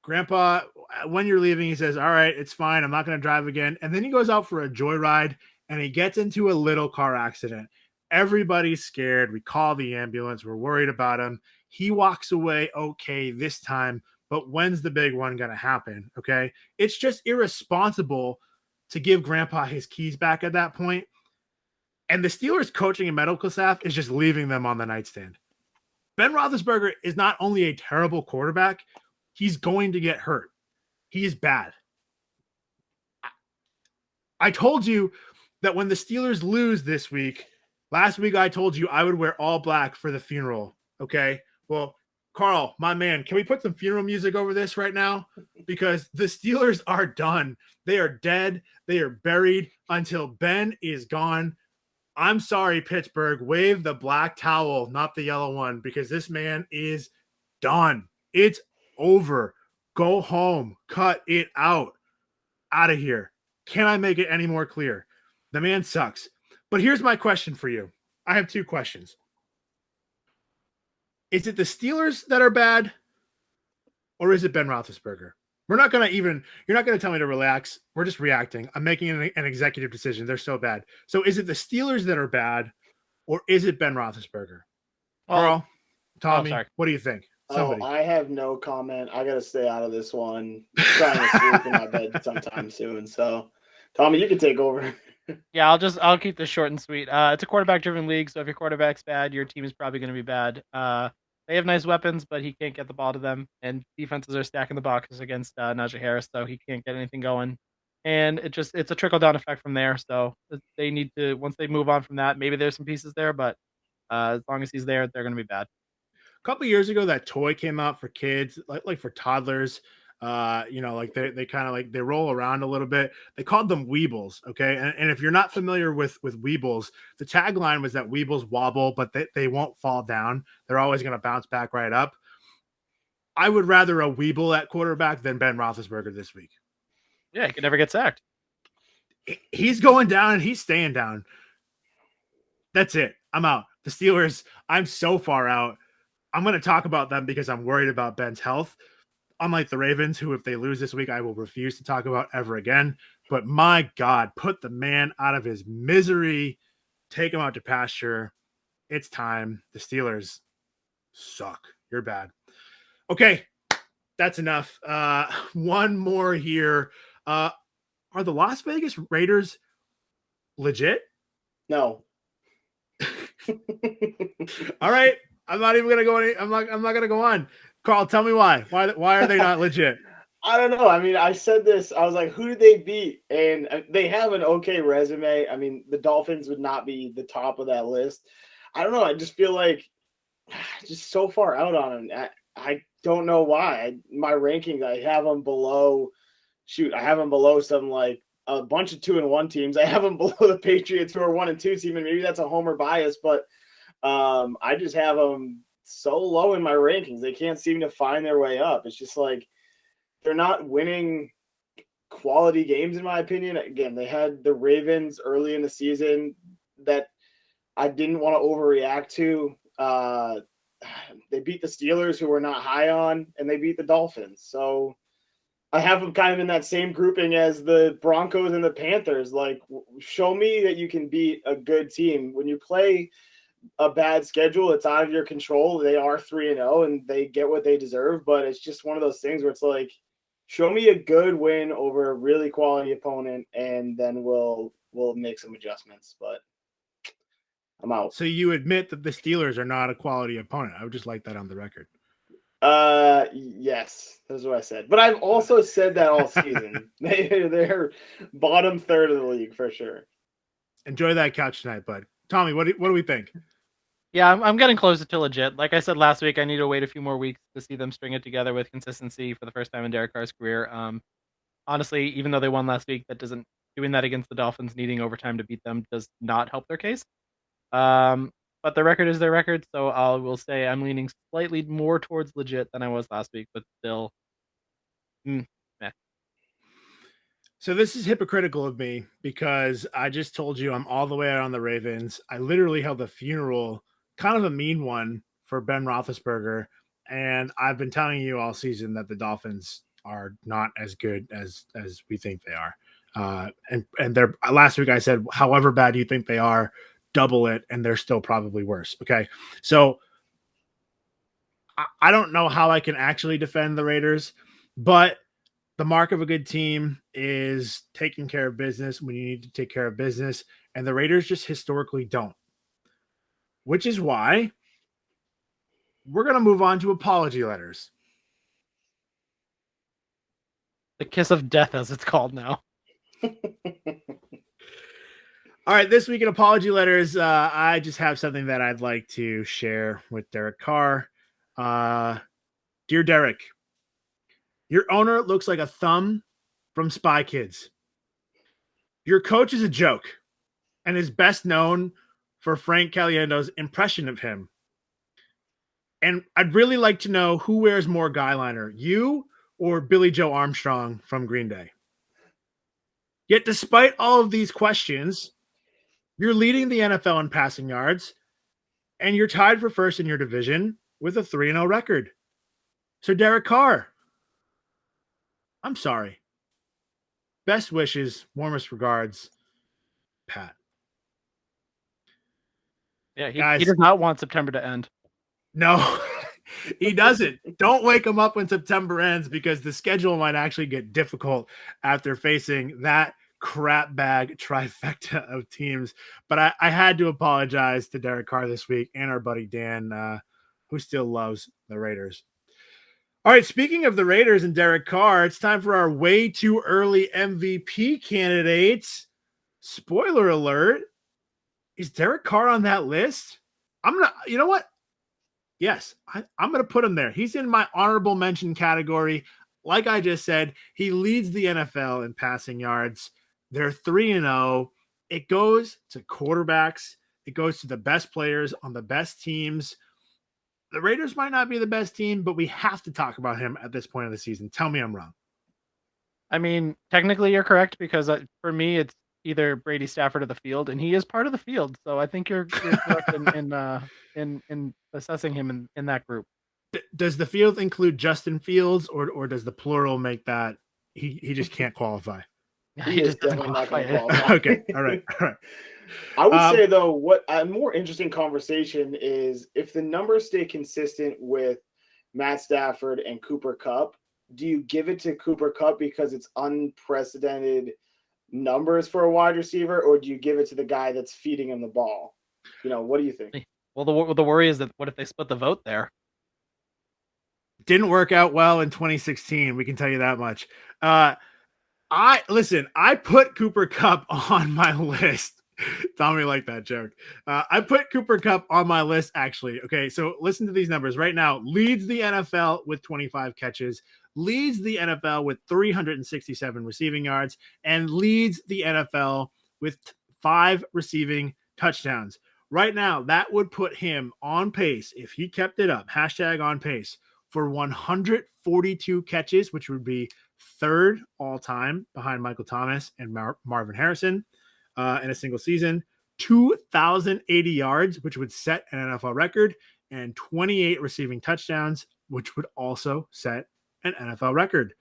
grandpa, when you're leaving, he says, all right, it's fine. I'm not going to drive again. And then he goes out for a joyride, and he gets into a little car accident. Everybody's scared. We call the ambulance. We're worried about him. He walks away okay this time, but when's the big one going to happen? Okay. It's just irresponsible to give Grandpa his keys back at that point. And the Steelers coaching and medical staff is just leaving them on the nightstand. Ben Roethlisberger is not only a terrible quarterback, he's going to get hurt. He is bad. I told you that when the Steelers lose this week, last week I told you I would wear all black for the funeral. Okay. Well, Carl, my man, can we put some funeral music over this right now? Because the Steelers are done. They are dead. They are buried until Ben is gone. I'm sorry, Pittsburgh. Wave the black towel, not the yellow one, because this man is done. It's over. Go home. Cut it out. Out of here. Can I make it any more clear? The man sucks. But here's my question for you. I have two questions. Is it the Steelers that are bad, or is it Ben Roethlisberger? You're not going to tell me to relax. We're just reacting. I'm making an executive decision. They're so bad. So is it the Steelers that are bad, or is it Ben Roethlisberger? Carl, Tommy, what do you think? Somebody. I have no comment. I got to stay out of this one. I'm trying to sleep in my bed sometime soon. So, Tommy, you can take over. Yeah, I'll keep this short and sweet. It's a quarterback-driven league, so if your quarterback's bad, your team is probably going to be bad. They have nice weapons, but he can't get the ball to them, and defenses are stacking the boxes against Najee Harris, so he can't get anything going. And it's a trickle-down effect from there. So they need to, once they move on from that, maybe there's some pieces there, but as long as he's there, they're going to be bad. A couple years ago, that toy came out for kids, like for toddlers. Like they kind of like they roll around a little bit. They called them Weebles. Okay. And if you're not familiar with Weebles, the tagline was that Weebles wobble, but they won't fall down. They're always going to bounce back right up. I would rather a Weeble at quarterback than Ben Roethlisberger this week. Yeah. He could never get sacked. He's going down and he's staying down. That's it. I'm out. The Steelers, I'm so far out. I'm going to talk about them because I'm worried about Ben's health. Unlike the Ravens, who if they lose this week, I will refuse to talk about ever again. But my God, put the man out of his misery. Take him out to pasture. It's time. The Steelers suck. You're bad. Okay, that's enough. One more here. Are the Las Vegas Raiders legit? No. All right. I'm not even gonna go. I'm not gonna go on. Carl, tell me why. Why are they not legit? I don't know. I mean, I said this. I was like, who did they beat? And they have an okay resume. I mean, the Dolphins would not be the top of that list. I don't know. I just feel like just so far out on them. I don't know why. My rankings, I have them below. Shoot, I have them below some like a bunch of 2-1 teams. I have them below the Patriots, who are 1-2 team, and maybe that's a homer bias, but I just have them so low in my rankings. They can't seem to find their way up. It's just like they're not winning quality games, in my opinion. Again, they had the Ravens early in the season that I didn't want to overreact to. They beat the Steelers, who we're not high on, and they beat the Dolphins. So I have them kind of in that same grouping as the Broncos and the Panthers. Like, show me that you can beat a good team. When you play a bad schedule, it's out of your control. They are 3-0 and they get what they deserve, but it's just one of those things where it's like, show me a good win over a really quality opponent, and then we'll make some adjustments. But I'm out. So you admit that the Steelers are not a quality opponent. I would just like that on the record. Yes, that's what I said. But I've also said that all season. They're bottom third of the league for sure. Enjoy that couch tonight, bud. Tommy, what do we think? Yeah, I'm getting closer to legit. Like I said last week, I need to wait a few more weeks to see them string it together with consistency for the first time in Derek Carr's career. Honestly, even though they won last week, doing that against the Dolphins, needing overtime to beat them, does not help their case. But their record is their record, so I will say I'm leaning slightly more towards legit than I was last week, but still, meh. So this is hypocritical of me because I just told you I'm all the way out on the Ravens. I literally held a funeral, kind of a mean one, for Ben Roethlisberger, and I've been telling you all season that the Dolphins are not as good as we think they are. And they're last week I said, however bad you think they are, double it, and they're still probably worse. Okay. So I don't know how I can actually defend the Raiders, but the mark of a good team is taking care of business when you need to take care of business. And the Raiders just historically don't, which is why we're going to move on to apology letters. The kiss of death, as it's called now. All right, this week in apology letters, I just have something that I'd like to share with Derek Carr. Dear Derek, your owner looks like a thumb from Spy Kids. Your coach is a joke and is best known for Frank Caliendo's impression of him. And I'd really like to know who wears more guyliner, you or Billy Joe Armstrong from Green Day. Yet despite all of these questions, you're leading the NFL in passing yards, and you're tied for first in your division with a 3-0 record. So Derek Carr, I'm sorry. Best wishes, warmest regards, Pat. Yeah, Guys, he does not want September to end. No, he doesn't. Don't wake him up when September ends, because the schedule might actually get difficult after facing that crap bag trifecta of teams. But I had to apologize to Derek Carr this week and our buddy Dan, who still loves the Raiders. All right, speaking of the Raiders and Derek Carr, it's time for our way too early MVP candidates. Spoiler alert. Is Derek Carr on that list? You know what? Yes, I'm going to put him there. He's in my honorable mention category. Like I just said, he leads the NFL in passing yards. They're 3-0. It goes to quarterbacks. It goes to the best players on the best teams. The Raiders might not be the best team, but we have to talk about him at this point of the season. Tell me I'm wrong. I mean, technically you're correct, because for me it's either Brady, Stafford, or the field, and he is part of the field. So I think you're correct in assessing him in that group. Does the field include Justin Fields, or does the plural make that he just can't qualify? He is definitely not going to qualify. Okay, all right. I would say, though, what a more interesting conversation is if the numbers stay consistent with Matt Stafford and Cooper Kupp, do you give it to Cooper Kupp because it's unprecedented numbers for a wide receiver, or do you give it to the guy that's feeding him the ball? What do you think? Well, the worry is that what if they split the vote there? Didn't work out well in 2016. We can tell you that much. I put Cooper Kupp on my list. Tommy liked that joke. I put Cooper Kupp on my list, actually. Okay, so listen to these numbers. Right now, leads the NFL with 25 catches, leads the NFL with 367 receiving yards, and leads the NFL with 5 receiving touchdowns. Right now, that would put him on pace, if he kept it up, #on pace, for 142 catches, which would be third all time behind Michael Thomas and Marvin Harrison in a single season, 2,080 yards, which would set an NFL record, and 28 receiving touchdowns, which would also set an NFL record.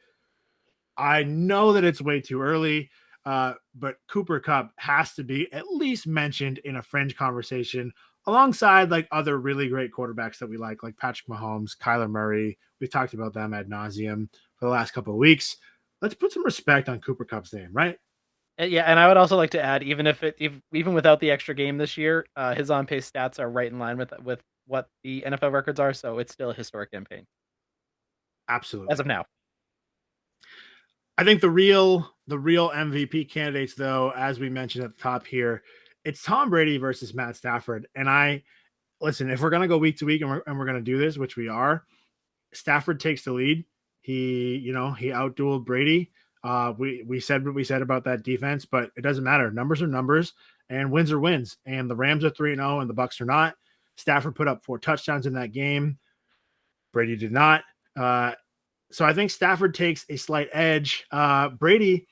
I know that it's way too early, but Cooper Kupp has to be at least mentioned in a fringe conversation alongside like other really great quarterbacks that we like Patrick Mahomes, Kyler Murray. We've talked about them ad nauseum for the last couple of weeks. Let's put some respect on Cooper Kupp's name, right? Yeah, and I would also like to add, even without the extra game this year, his on pace stats are right in line with what the NFL records are. So it's still a historic campaign. Absolutely, as of now. I think the real MVP candidates, though, as we mentioned at the top here, it's Tom Brady versus Matt Stafford. And listen, if we're going to go week to week and we're going to do this, which we are, Stafford takes the lead. He outdueled Brady. We said what we said about that defense, but it doesn't matter. Numbers are numbers, and wins are wins. And the Rams are 3-0 and the Bucs are not. Stafford put up 4 touchdowns in that game. Brady did not. So I think Stafford takes a slight edge. Brady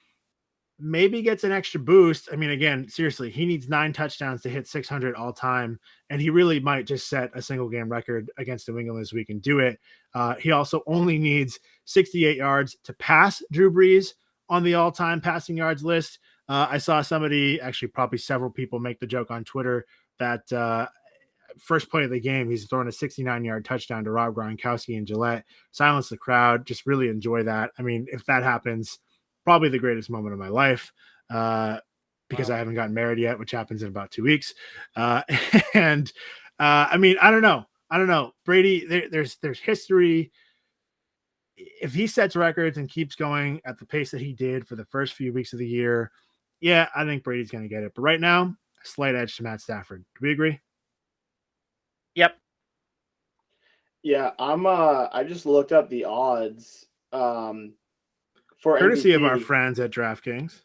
maybe gets an extra boost. I mean, again, seriously, he needs 9 touchdowns to hit 600 all time, and he really might just set a single game record against New England this week and do it. He also only needs 68 yards to pass Drew Brees on the all-time passing yards list. I saw somebody, actually probably several people, make the joke on Twitter that first play of the game, he's throwing a 69-yard touchdown to Rob Gronkowski and Gillette. Silence the crowd. Just really enjoy that. I mean, if that happens, probably the greatest moment of my life because I haven't gotten married yet, which happens in about 2 weeks. And I mean, I don't know. Brady, there's history. If he sets records and keeps going at the pace that he did for the first few weeks of the year, yeah, I think Brady's going to get it. But right now, a slight edge to Matt Stafford. Do we agree? Yep. Yeah, I just looked up the odds for courtesy MVP. of our friends at DraftKings.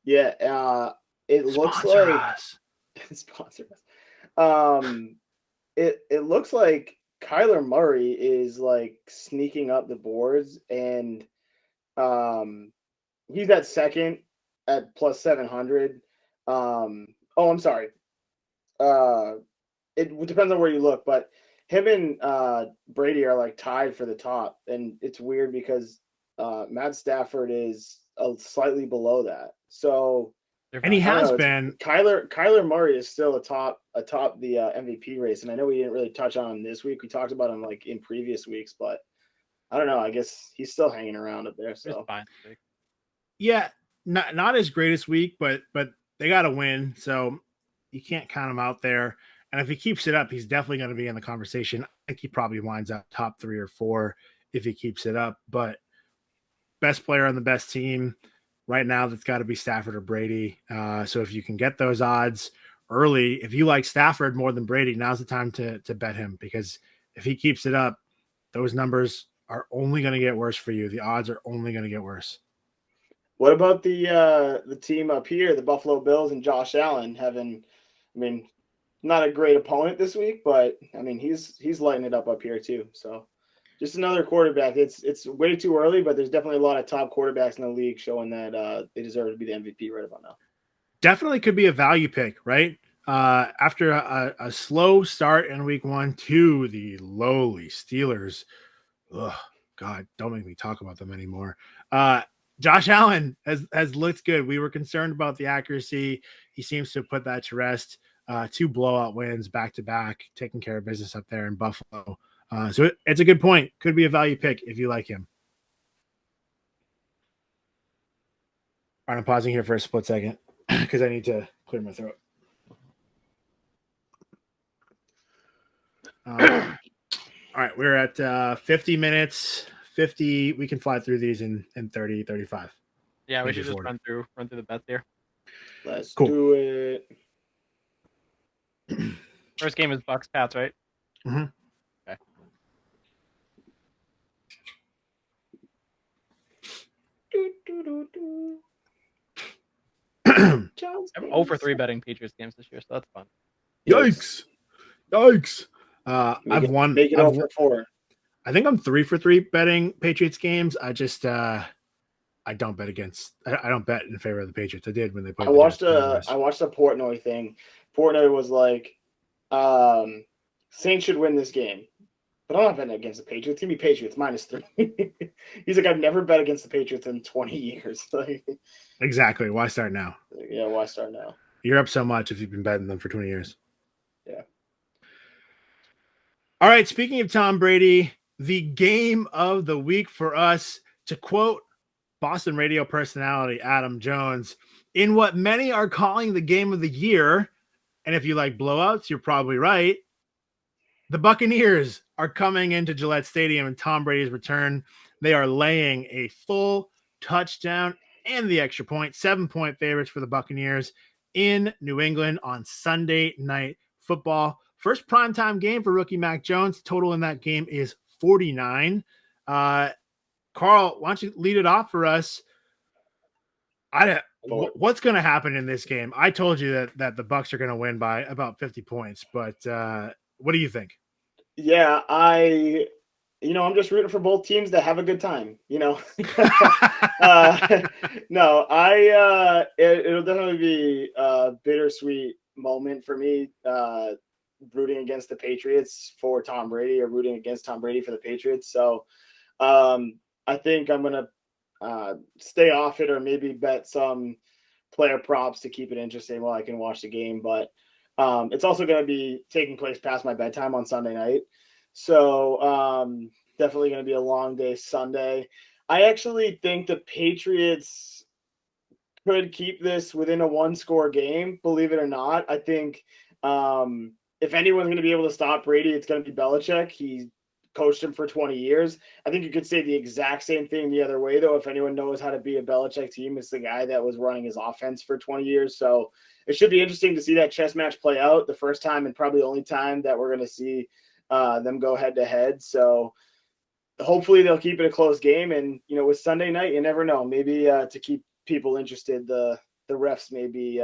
Yeah, it looks Sponsor like us. sponsor us. It looks like Kyler Murray is like sneaking up the boards, and he's at second at plus 700. I'm sorry. It depends on where you look, but him and Brady are like tied for the top, and it's weird because Matt Stafford is slightly below that. So, And he has know, been. Kyler Murray is still atop the MVP race, and I know we didn't really touch on him this week. We talked about him like in previous weeks, but I don't know. I guess he's still hanging around up there. So It's fine. Yeah, not his greatest week, but they got to win, so you can't count him out there. And if he keeps it up, he's definitely going to be in the conversation. I think he probably winds up top 3 or 4 if he keeps it up. But best player on the best team right now, that's got to be Stafford or Brady. So if you can get those odds early, if you like Stafford more than Brady, now's the time to bet him, because if he keeps it up, those numbers are only going to get worse for you. The odds are only going to get worse. what about the team up here, the Buffalo Bills and Josh Allen having, I mean, not a great opponent this week, but I mean he's lighting it up here too. So just another quarterback. It's way too early, but there's definitely a lot of top quarterbacks in the league showing that they deserve to be the MVP right about now. Definitely could be a value pick, right? After a slow start in week 1 to the lowly Steelers. Oh, God, don't make me talk about them anymore. Josh Allen has looked good. We were concerned about the accuracy. He seems to have put that to rest. 2 blowout wins back-to-back, taking care of business up there in Buffalo. So it's a good point. Could be a value pick if you like him. All right, I'm pausing here for a split second because I need to clear my throat. All right, we're at 50 minutes. 50. We can fly through these in 30, 35. Yeah, we Maybe should just 40. run through the bets here. Let's Cool. do it. First game is Bucks Pats, right? Mm-hmm. Okay. I'm 0 for 3 betting Patriots games this year, so that's fun. Yikes. I've won. Make it 0 for 4. I think I'm 3 for 3 betting Patriots games. I just I don't bet against. I don't bet in favor of the Patriots. I did when they played. I watched a Portnoy thing. Portnoy was like, Saints should win this game, but I'm not betting against the Patriots. It's gonna be Patriots -3. He's like, I've never bet against the Patriots in 20 years. Like, exactly. Why start now? yeah, why start now? You're up so much if you've been betting them for 20 years. Yeah. All right. Speaking of Tom Brady, the game of the week for us, to quote Boston radio personality Adam Jones, in what many are calling the game of the year, and if you like blowouts, you're probably right, the Buccaneers are coming into Gillette Stadium in Tom Brady's return. They are laying a full touchdown and the extra point, 7-point favorites for the Buccaneers in New England on Sunday Night Football. First primetime game for rookie Mac Jones. Total in that game is 49. Carl, why don't you lead it off for us? What's going to happen in this game? I told you that the Bucs are going to win by about 50 points, but what do you think? Yeah, I'm just rooting for both teams to have a good time, No, it'll definitely be a bittersweet moment for me, rooting against the Patriots for Tom Brady or rooting against Tom Brady for the Patriots. So I think I'm going to stay off it or maybe bet some player props to keep it interesting while I can watch the game. But it's also going to be taking place past my bedtime on Sunday night. So definitely going to be a long day Sunday. I actually think the Patriots could keep this within a one-score game, believe it or not. I think if anyone's going to be able to stop Brady, it's going to be Belichick. He coached him for 20 years. I think you could say the exact same thing the other way, though. If anyone knows how to be a Belichick team, it's the guy that was running his offense for 20 years. So it should be interesting to see that chess match play out, the first time and probably the only time that we're going to see them go head-to-head. So hopefully they'll keep it a close game. And, with Sunday night, you never know. Maybe to keep people interested, the refs maybe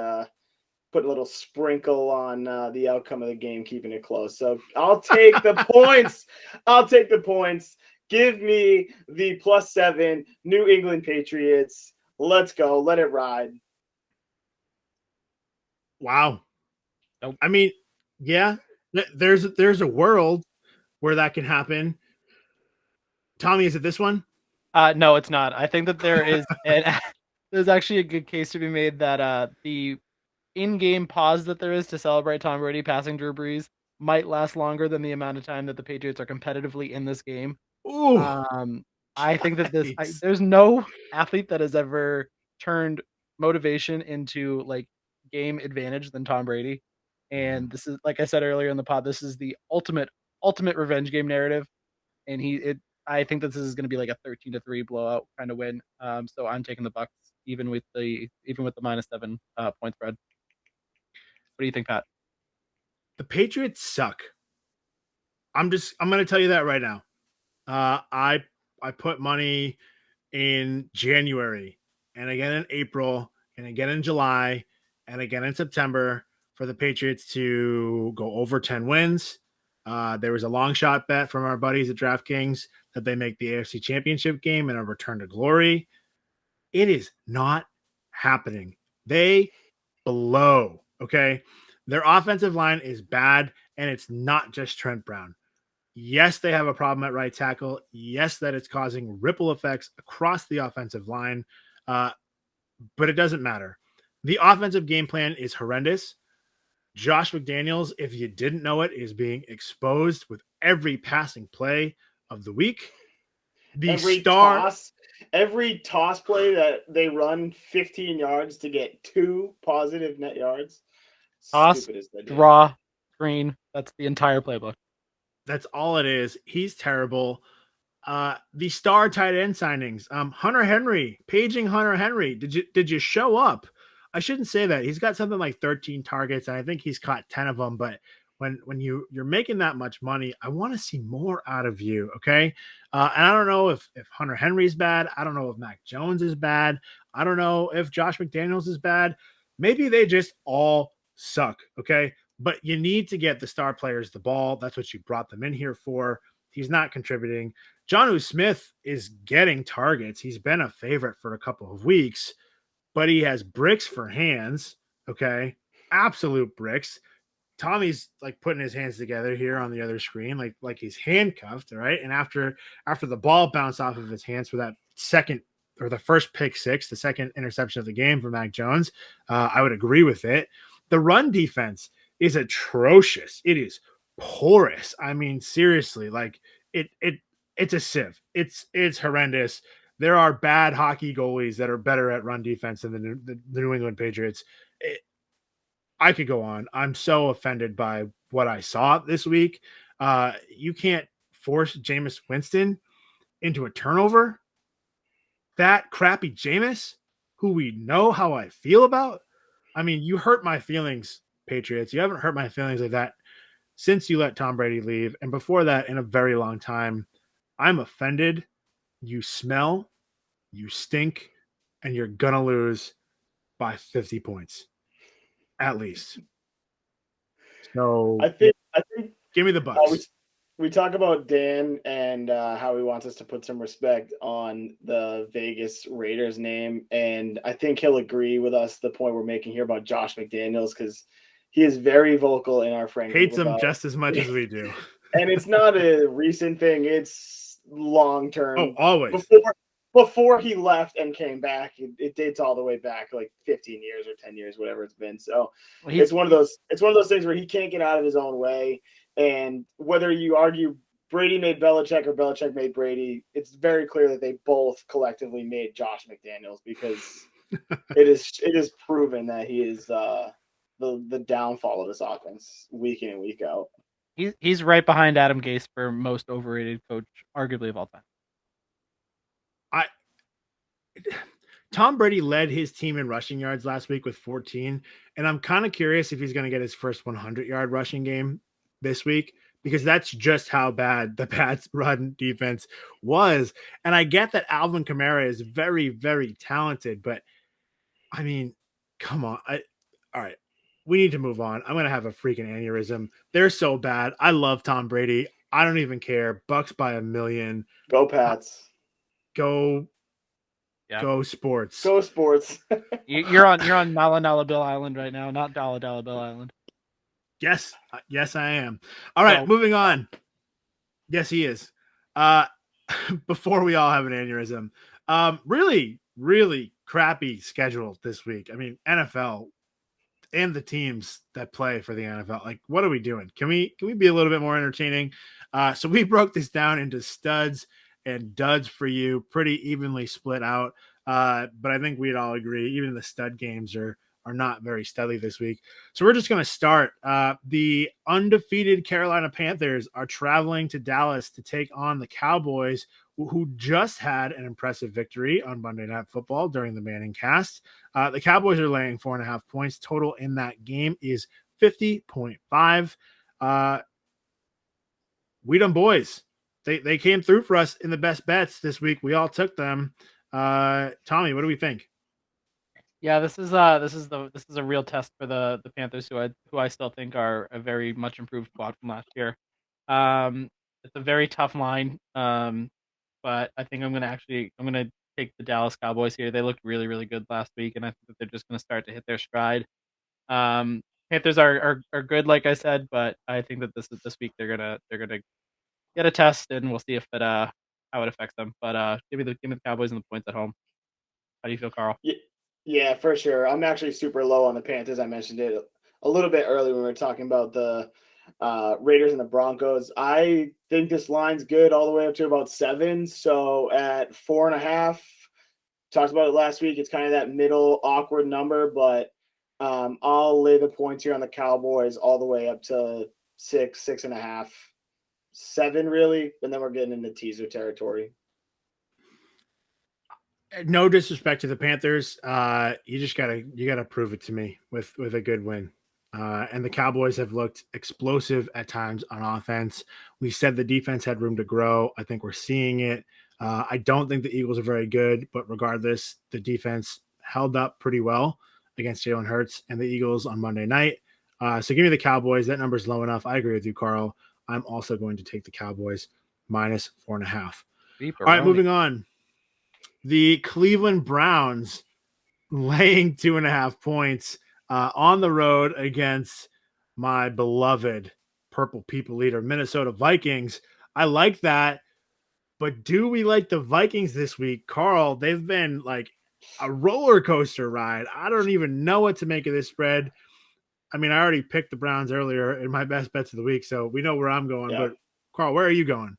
put a little sprinkle on the outcome of the game, keeping it close. So I'll take the points. I'll take the points. Give me the +7 New England Patriots. Let's go. Let it ride. Wow. Nope. I mean, yeah, there's a world where that can happen. Tommy, is it this one? No, it's not. I think that there's actually a good case to be made that the in-game pause that there is to celebrate Tom Brady passing Drew Brees might last longer than the amount of time that the Patriots are competitively in this game. Ooh, I think that Nice. there's no athlete that has ever turned motivation into like game advantage than Tom Brady. And this is, like I said earlier in the pod, this is the ultimate revenge game narrative. And I think that this is going to be like a 13-3 blowout kind of win. So I'm taking the Bucs even with the -7 point spread. What do you think, Pat? the Patriots suck. I'm going to tell you that right now. I put money in January and again in April and again in July and again in September for the Patriots to go over 10 wins. There was a long shot bet from our buddies at DraftKings that they make the AFC Championship game and a return to glory. It is not happening. They blow, okay? Their offensive line is bad, and it's not just Trent Brown. Yes, they have a problem at right tackle. Yes, that it's causing ripple effects across the offensive line, but it doesn't matter. The offensive game plan is horrendous. Josh McDaniels, if you didn't know it, is being exposed with every passing play of the week. Every toss play that they run 15 yards to get 2 positive net yards. Toss, Stupid as that. draw, screen. That's the entire playbook. That's all it is. He's terrible. The star tight end signings. Hunter Henry, paging Hunter Henry. Did you show up? I shouldn't say that. He's got something like 13 targets, and I think he's caught 10 of them. But when you're making that much money, I want to see more out of you. Okay. And I don't know if Hunter Henry's bad. I don't know if Mac Jones is bad. I don't know if Josh McDaniels is bad. Maybe they just all suck. Okay. But you need to get the star players the ball. That's what you brought them in here for. He's not contributing. Jonnu Smith is getting targets. He's been a favorite for a couple of weeks, but he has bricks for hands. Okay. Absolute bricks. Tommy's like putting his hands together here on the other screen, like he's handcuffed. All right. And after the ball bounced off of his hands for that second or the first pick six, the second interception of the game for Mac Jones, I would agree with it. The run defense is atrocious. It is porous. I mean, seriously, like it's a sieve. It's horrendous. There are bad hockey goalies that are better at run defense than the New England Patriots. I could go on. I'm so offended by what I saw this week. You can't force Jameis Winston into a turnover. That crappy Jameis, who we know how I feel about. I mean, you hurt my feelings, Patriots. You haven't hurt my feelings like that since you let Tom Brady leave. And before that, in a very long time, I'm offended. You smell, you stink, and you're going to lose by 50 points. At least. So I think give me the Bucs. We talk about Dan and how he wants us to put some respect on the Vegas Raiders name, and I think he'll agree with us the point we're making here about Josh McDaniels, because he is very vocal in our friend group. Hates him just as much as we do. And it's not a recent thing, it's long term. Oh, always. before he left and came back, it dates all the way back like 15 years or 10 years, whatever it's been. So it's one of those things where he can't get out of his own way. And whether you argue Brady made Belichick or Belichick made Brady, it's very clear that they both collectively made Josh McDaniels, because it is proven that he is the downfall of this offense week in and week out. He's right behind Adam Gase for most overrated coach, arguably, of all time. Tom Brady led his team in rushing yards last week with 14, and I'm kind of curious if he's going to get his first 100-yard rushing game this week, because that's just how bad the Pats' run defense was. And I get that Alvin Kamara is very, very talented, but I mean, come on. All right, we need to move on. I'm going to have a freaking aneurysm. They're so bad. I love Tom Brady. I don't even care. Bucks by a million. Go Pats. Go sports. Go sports. You're on Nala Bill Island right now, not Dalla Bill Island. Yes, I am. All right, moving on. Yes, he is. Before we all have an aneurysm, really, really crappy schedule this week. I mean, NFL and the teams that play for the NFL. Like, what are we doing? Can we be a little bit more entertaining? So we broke this down into studs and duds for you, pretty evenly split out. But I think we'd all agree, even the stud games are not very steady this week. So we're just going to start. The undefeated Carolina Panthers are traveling to Dallas to take on the Cowboys, who just had an impressive victory on Monday Night Football during the Manning cast. The Cowboys are laying 4.5 points. Total in that game is 50.5. We done boys. They came through for us in the best bets this week. We all took them. Tommy, what do we think? Yeah, this is a real test for the Panthers, who I still think are a very much improved squad from last year. It's a very tough line, but I think I'm gonna take the Dallas Cowboys here. They looked really, really good last week, and I think that they're just gonna start to hit their stride. Panthers are good, like I said, but I think that this week they're gonna get a test, and we'll see if it how it affects them. But give me the Cowboys and the points at home. How do you feel, Carl? Yeah, for sure. I'm actually super low on the Panthers. I mentioned it a little bit earlier when we were talking about the Raiders and the Broncos. I think this line's good all the way up to about 7. So at 4.5, talked about it last week. It's kind of that middle awkward number, but I'll lay the points here on the Cowboys all the way up to 6, 6.5, 7 really, and then we're getting into teaser territory. No disrespect to the Panthers. You gotta prove it to me with a good win. And the Cowboys have looked explosive at times on offense. We said the defense had room to grow. I think we're seeing it. I don't think the Eagles are very good, but regardless, the defense held up pretty well against Jalen Hurts and the Eagles on Monday night. So give me the Cowboys. That number's low enough. I agree with you, Carl. I'm also going to take the Cowboys minus 4.5. All right, moving on. The Cleveland Browns laying 2.5 points on the road against my beloved Purple People Eater Minnesota Vikings. I like that, but do we like the Vikings this week? Carl, they've been like a roller coaster ride. I don't even know what to make of this spread. I mean, I already picked the Browns earlier in my best bets of the week, so we know where I'm going. Yeah. But Carl, where are you going?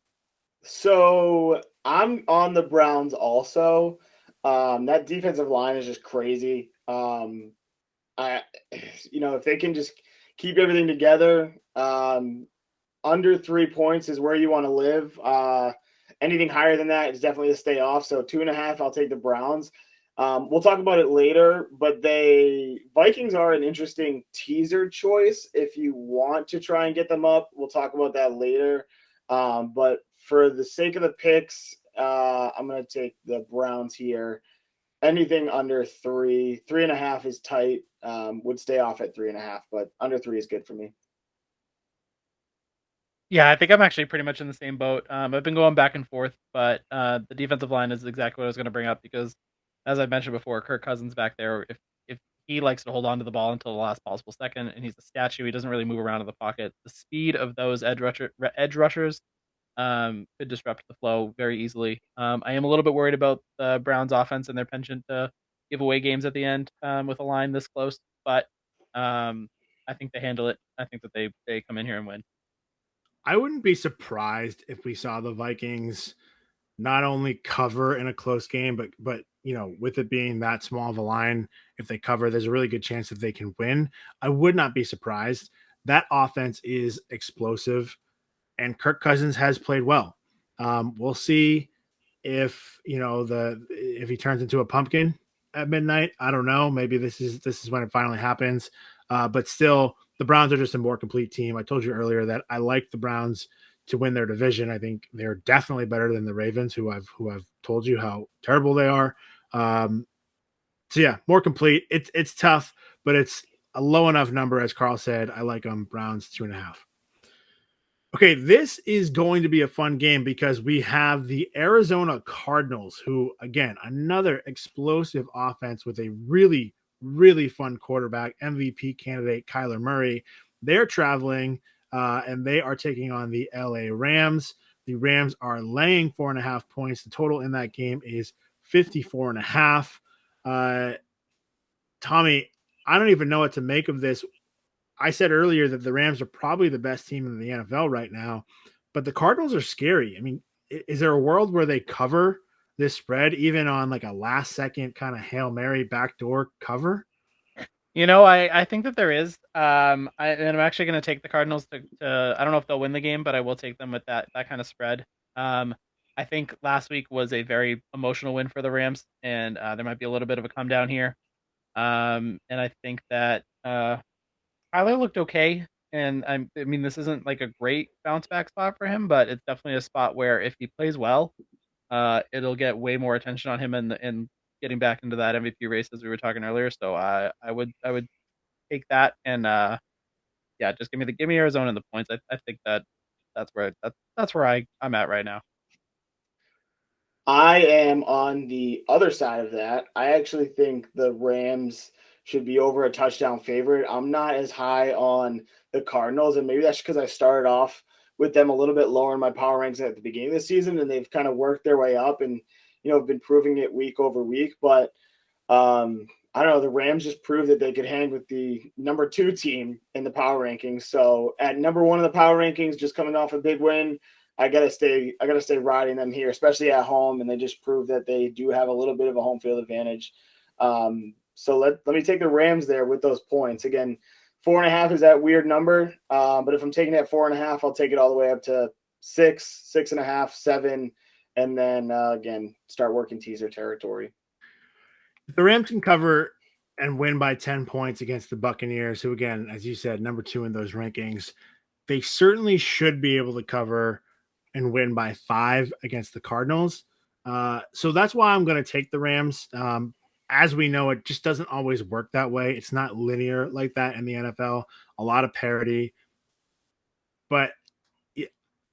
So I'm on the Browns also. That defensive line is just crazy. If they can just keep everything together, under 3 points is where you want to live. Anything higher than that is definitely a stay off. So 2.5, I'll take the Browns. We'll talk about it later, but Vikings are an interesting teaser choice if you want to try and get them up. We'll talk about that later. But for the sake of the picks, I'm going to take the Browns here. Anything under 3, 3.5 is tight. Would stay off at 3.5, but under 3 is good for me. Yeah, I think I'm actually pretty much in the same boat. I've been going back and forth, but the defensive line is exactly what I was going to bring up because, as I mentioned before, Kirk Cousins back there, if he likes to hold on to the ball until the last possible second, and he's a statue, he doesn't really move around in the pocket. The speed of those edge rushers could disrupt the flow very easily. I am a little bit worried about the Browns offense and their penchant to give away games at the end with a line this close, but I think they handle it. I think that they come in here and win. I wouldn't be surprised if we saw the Vikings not only cover in a close game, but with it being that small of a line, if they cover, there's a really good chance that they can win. I would not be surprised. That offense is explosive, and Kirk Cousins has played well. We'll see if if he turns into a pumpkin at midnight. I don't know. Maybe this is when it finally happens. But still, the Browns are just a more complete team. I told you earlier that I like the Browns to win their division. I think they're definitely better than the Ravens, who I've told you how terrible they are. So yeah, more complete. It's tough, but it's a low enough number, as Carl said. I like them. Browns 2.5. Okay, this is going to be a fun game because we have the Arizona Cardinals, who, again, another explosive offense with a really, really fun quarterback, MVP candidate Kyler Murray. They're traveling, and they are taking on the LA Rams. The Rams are laying 4.5 points. The total in that game is 54.5. Tommy, I don't even know what to make of this. I said earlier that the Rams are probably the best team in the NFL right now, but the Cardinals are scary. I mean, is there a world where they cover this spread even on like a last second kind of Hail Mary backdoor cover? I think that there is. I'm actually going to take the Cardinals to I don't know if they'll win the game, but I will take them with that kind of spread. I think last week was a very emotional win for the Rams, and there might be a little bit of a come down here. And I think that Kyler looked okay, and I mean, this isn't like a great bounce back spot for him, but it's definitely a spot where if he plays well, it'll get way more attention on him and getting back into that MVP race as we were talking earlier. So I would take that and yeah, just give me Arizona and the points. I think that's where I'm at right now. I am on the other side of that. I actually think the Rams should be over a touchdown favorite. I'm not as high on the Cardinals, and maybe that's because I started off with them a little bit lower in my power rankings at the beginning of the season, and they've kind of worked their way up and been proving it week over week. But I don't know, the Rams just proved that they could hang with the number 2 team in the power rankings. So at number 1 of the power rankings, just coming off a big win, I gotta stay riding them here, especially at home, and they just proved that they do have a little bit of a home field advantage. So let me take the Rams there with those points. Again, 4.5 is that weird number, but if I'm taking that 4.5, I'll take it all the way up to 6, 6.5, 7, and then again start working teaser territory. If the Rams can cover and win by 10 points against the Buccaneers, who again, as you said, number 2 in those rankings, they certainly should be able to cover and win by 5 against the Cardinals. So that's why I'm going to take the Rams. As we know, it just doesn't always work that way. It's not linear like that in the NFL. A lot of parity. But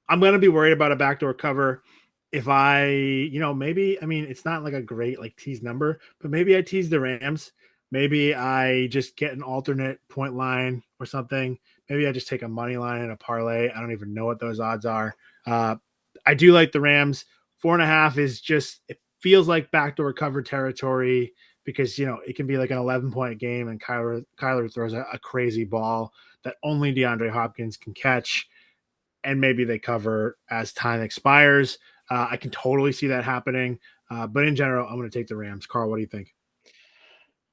I'm going to be worried about a backdoor cover. If it's not like a great like tease number, but maybe I tease the Rams. Maybe I just get an alternate point line or something. Maybe I just take a money line and a parlay. I don't even know what those odds are. I do like the Rams. 4.5 is just, it feels like backdoor cover territory because, it can be like an 11-point game and Kyler throws a crazy ball that only DeAndre Hopkins can catch. And maybe they cover as time expires. I can totally see that happening. But in general, I'm going to take the Rams. Carl, what do you think?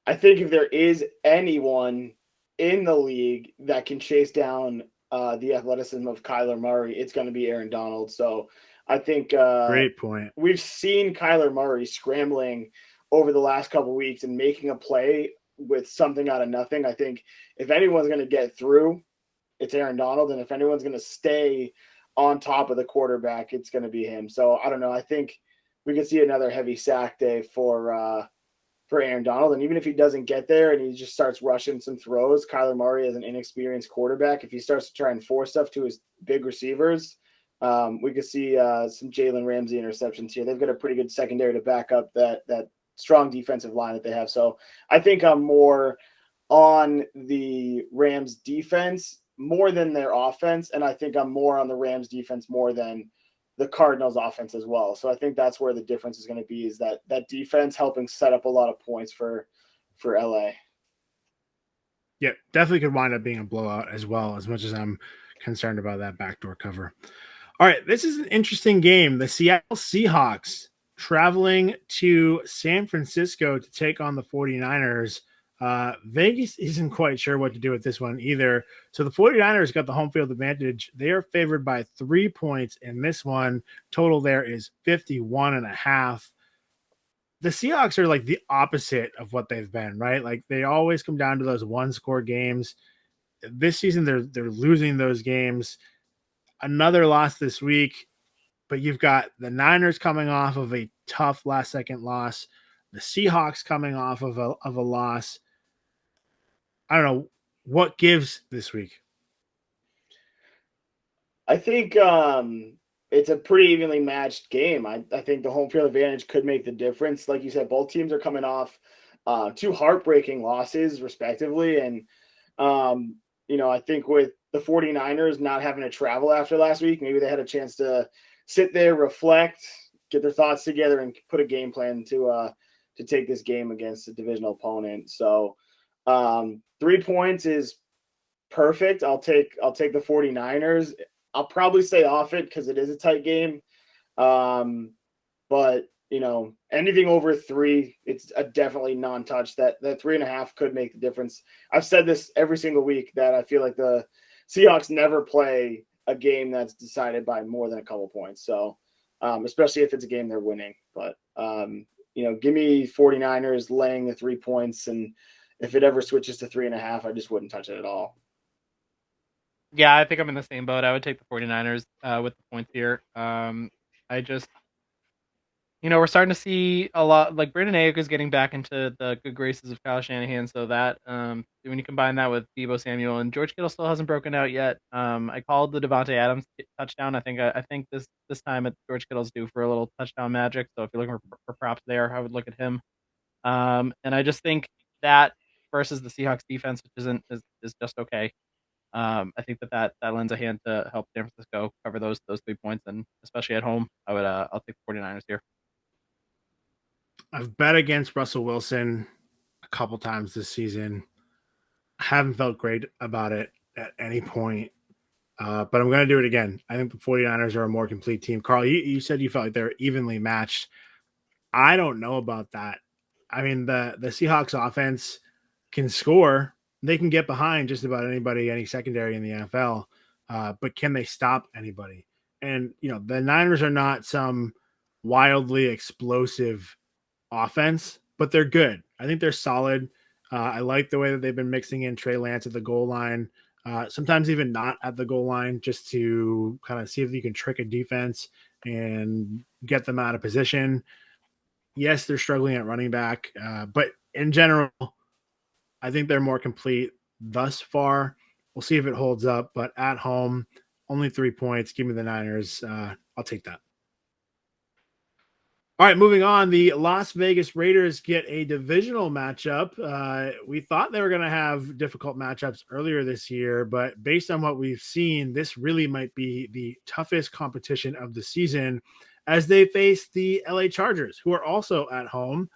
I think if there is anyone in the league that can chase down the athleticism of Kyler Murray, it's going to be Aaron Donald. So I think great point. We've seen Kyler Murray scrambling over the last couple of weeks and making a play with something out of nothing. I think if anyone's going to get through, it's Aaron Donald. And if anyone's going to stay on top of the quarterback, it's going to be him. So I don't know. I think we could see another heavy sack day for Aaron Donald. And even if he doesn't get there and he just starts rushing some throws, Kyler Murray is an inexperienced quarterback. If he starts to try and force stuff to his big receivers, we could see some Jalen Ramsey interceptions here. They've got a pretty good secondary to back up that strong defensive line that they have. So I think I'm more on the Rams defense more than their offense. And I think I'm more on the Rams defense more than the Cardinals offense as well. So I think that's where the difference is going to be, is that defense helping set up a lot of points for LA. Yeah, definitely could wind up being a blowout as well, as much as I'm concerned about that backdoor cover. All right, this is an interesting game. The Seattle Seahawks traveling to San Francisco to take on the 49ers. Vegas isn't quite sure what to do with this one either. So the 49ers got the home field advantage. They are favored by 3 points in this one. Total there is 51.5. The Seahawks are like the opposite of what they've been, right? Like they always come down to those one-score games. This season, they're losing those games. Another loss this week, but you've got the Niners coming off of a tough last-second loss. The Seahawks coming off of a loss. I don't know what gives this week. I think it's a pretty evenly matched game. I think the home field advantage could make the difference. Like you said, both teams are coming off 2 heartbreaking losses, respectively. And, I think with the 49ers not having to travel after last week, maybe they had a chance to sit there, reflect, get their thoughts together, and put a game plan to take this game against a divisional opponent. So 3 points is perfect. I'll take the 49ers. I'll probably stay off it because it is a tight game. But anything over 3, it's a definitely non-touch. That 3.5 could make the difference. I've said this every single week that I feel like the Seahawks never play a game that's decided by more than a couple points. So especially if it's a game they're winning. But give me 49ers laying the 3 points, and if it ever switches to 3.5, I just wouldn't touch it at all. Yeah, I think I'm in the same boat. I would take the 49ers with the points here. We're starting to see a lot, like Brandon Ayuk is getting back into the good graces of Kyle Shanahan. So that when you combine that with Deebo Samuel, and George Kittle still hasn't broken out yet. I called the Devontae Adams touchdown. I think this time George Kittle's due for a little touchdown magic. So if you're looking for props there, I would look at him. And I just think that versus the Seahawks defense, which is just okay. I think that lends a hand to help San Francisco cover those 3 points, and especially at home, I'll take the 49ers here. I've bet against Russell Wilson a couple times this season. I haven't felt great about it at any point, but I'm going to do it again. I think the 49ers are a more complete team. Carl, you said you felt like they're evenly matched. I don't know about that. I mean, the Seahawks offense can score. They can get behind just about anybody, any secondary in the NFL, but can they stop anybody? And, the Niners are not some wildly explosive offense, but they're good. I think they're solid. I like the way that they've been mixing in Trey Lance at the goal line, sometimes even not at the goal line, just to kind of see if you can trick a defense and get them out of position. Yes, they're struggling at running back, but in general, I think they're more complete thus far. We'll see if it holds up, but at home, only 3 points. Give me the Niners. I'll take that. All right, moving on. The Las Vegas Raiders get a divisional matchup. We thought they were going to have difficult matchups earlier this year, but based on what we've seen, this really might be the toughest competition of the season as they face the LA Chargers, who are also at home.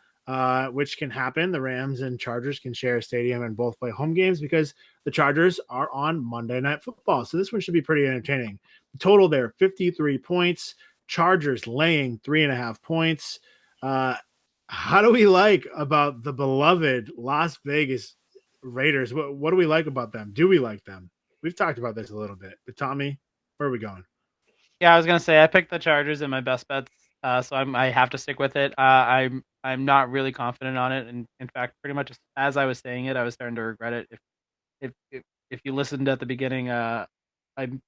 Which can happen. The Rams and Chargers can share a stadium and both play home games because the Chargers are on Monday Night Football. So this one should be pretty entertaining. The total there, 53 points. Chargers laying 3.5 points. How do we like about the beloved Las Vegas Raiders? What do we like about them? Do we like them? We've talked about this a little bit. But Tommy, where are we going? Yeah, I was gonna say I picked the Chargers in my best bets, so I have to stick with it. I'm not really confident on it, and in fact, pretty much as I was saying it, I was starting to regret it. If you listened at the beginning, I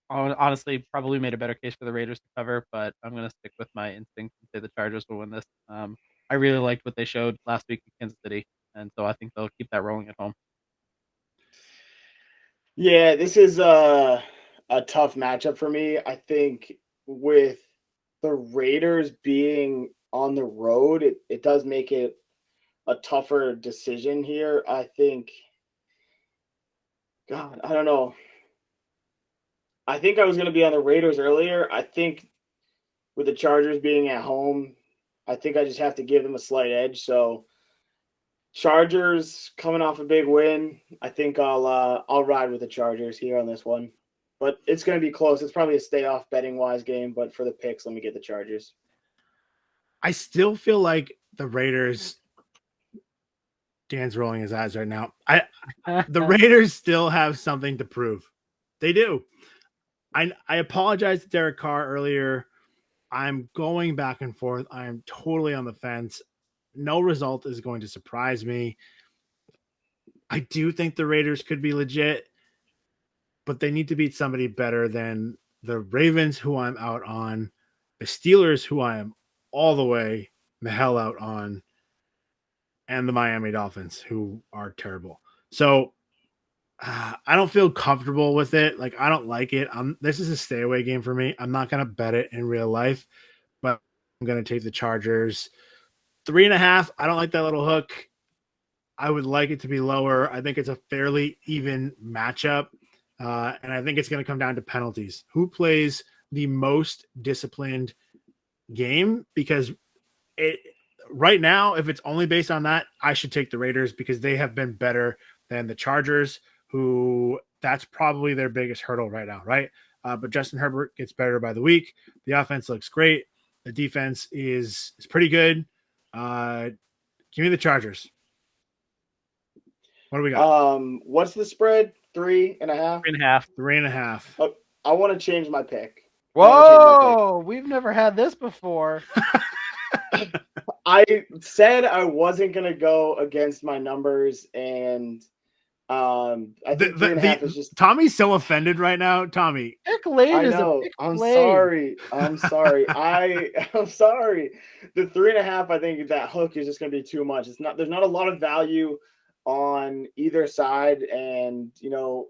honestly probably made a better case for the Raiders to cover, but I'm gonna stick with my instinct and say the Chargers will win this. I really liked what they showed last week in Kansas City, and so I think they'll keep that rolling at home. Yeah, this is a tough matchup for me. I think with the Raiders being on the road, it does make it a tougher decision here. I think, God, I don't know. I think I was going to be on the Raiders earlier. I think with the Chargers being at home, I think I just have to give them a slight edge. So Chargers coming off a big win. I think I'll ride with the Chargers here on this one. But it's going to be close. It's probably a stay off betting wise game, but for the picks, let me get the Chargers. I still feel like the Raiders. Dan's rolling his eyes right now. The Raiders still have something to prove. They do. I apologize to Derek Carr earlier. I'm going back and forth. I am totally on the fence. No result is going to surprise me. I do think the Raiders could be legit, but they need to beat somebody better than the Ravens, who I'm out on, the Steelers, who I am all the way the hell out on, and the Miami Dolphins, who are terrible. So I don't feel comfortable with it. Like, I don't like it. This is a stay away game for me. I'm not going to bet it in real life, but I'm going to take the Chargers. 3.5. I don't like that little hook. I would like it to be lower. I think it's a fairly even matchup. And I think it's going to come down to penalties. Who plays the most disciplined game? Because right now, if it's only based on that, I should take the Raiders because they have been better than the Chargers, who that's probably their biggest hurdle right now, right? But Justin Herbert gets better by the week. The offense looks great. The defense is pretty good. Give me the Chargers. What do we got? What's the spread? 3.5? 3.5. 3.5. Oh, I want to change my pick. Whoa, we've never had this before. I said I wasn't going to go against my numbers, and I think 3.5 is just... Tommy's so offended right now. Tommy. Pick late I is know. a pick I'm play. sorry. I'm sorry. I'm sorry. The 3.5, I think that hook is just going to be too much. There's not a lot of value on either side. And,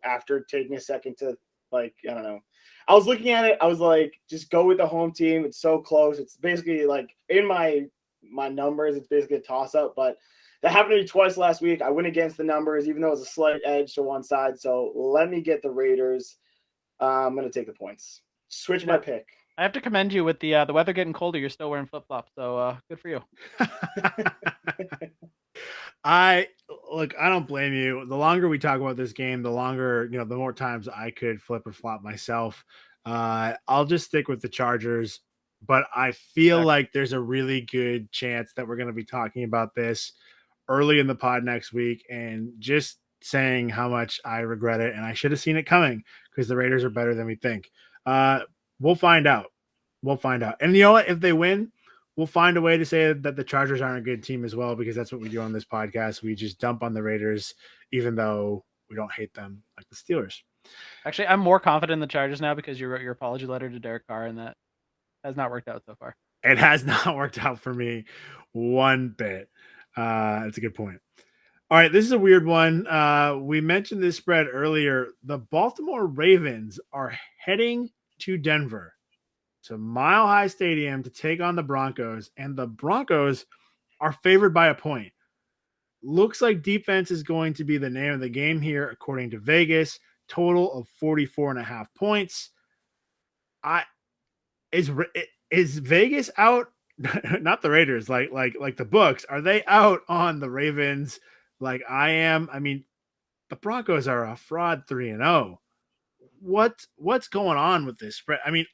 after taking a second to, I don't know. I was looking at it. I was like, just go with the home team. It's so close. It's basically in my numbers, it's basically a toss up, but that happened to me twice last week. I went against the numbers, even though it was a slight edge to one side. So let me get the Raiders. I'm going to take the points. Switch my pick. I have to commend you with the weather getting colder. You're still wearing flip flops, so good for you. I don't blame you. The longer we talk about this game, the longer, the more times I could flip or flop myself. I'll just stick with the Chargers, but I feel like there's a really good chance that we're going to be talking about this early in the pod next week and just saying how much I regret it. And I should have seen it coming because the Raiders are better than we think. We'll find out. And you know what? If they win, we'll find a way to say that the Chargers aren't a good team as well, because that's what we do on this podcast. We just dump on the Raiders, even though we don't hate them like the Steelers. Actually, I'm more confident in the Chargers now because you wrote your apology letter to Derek Carr, and that has not worked out so far. It has not worked out for me one bit. That's a good point. All right, this is a weird one. We mentioned this spread earlier. The Baltimore Ravens are heading to Denver, to Mile High Stadium, to take on the Broncos, and the Broncos are favored by a point. Looks like defense is going to be the name of the game here, according to Vegas. Total of 44.5 points. Is Vegas out? Not the Raiders, like the books. Are they out on the Ravens like I am? I mean, the Broncos are a fraud 3-0. What's going on with this spread? I mean,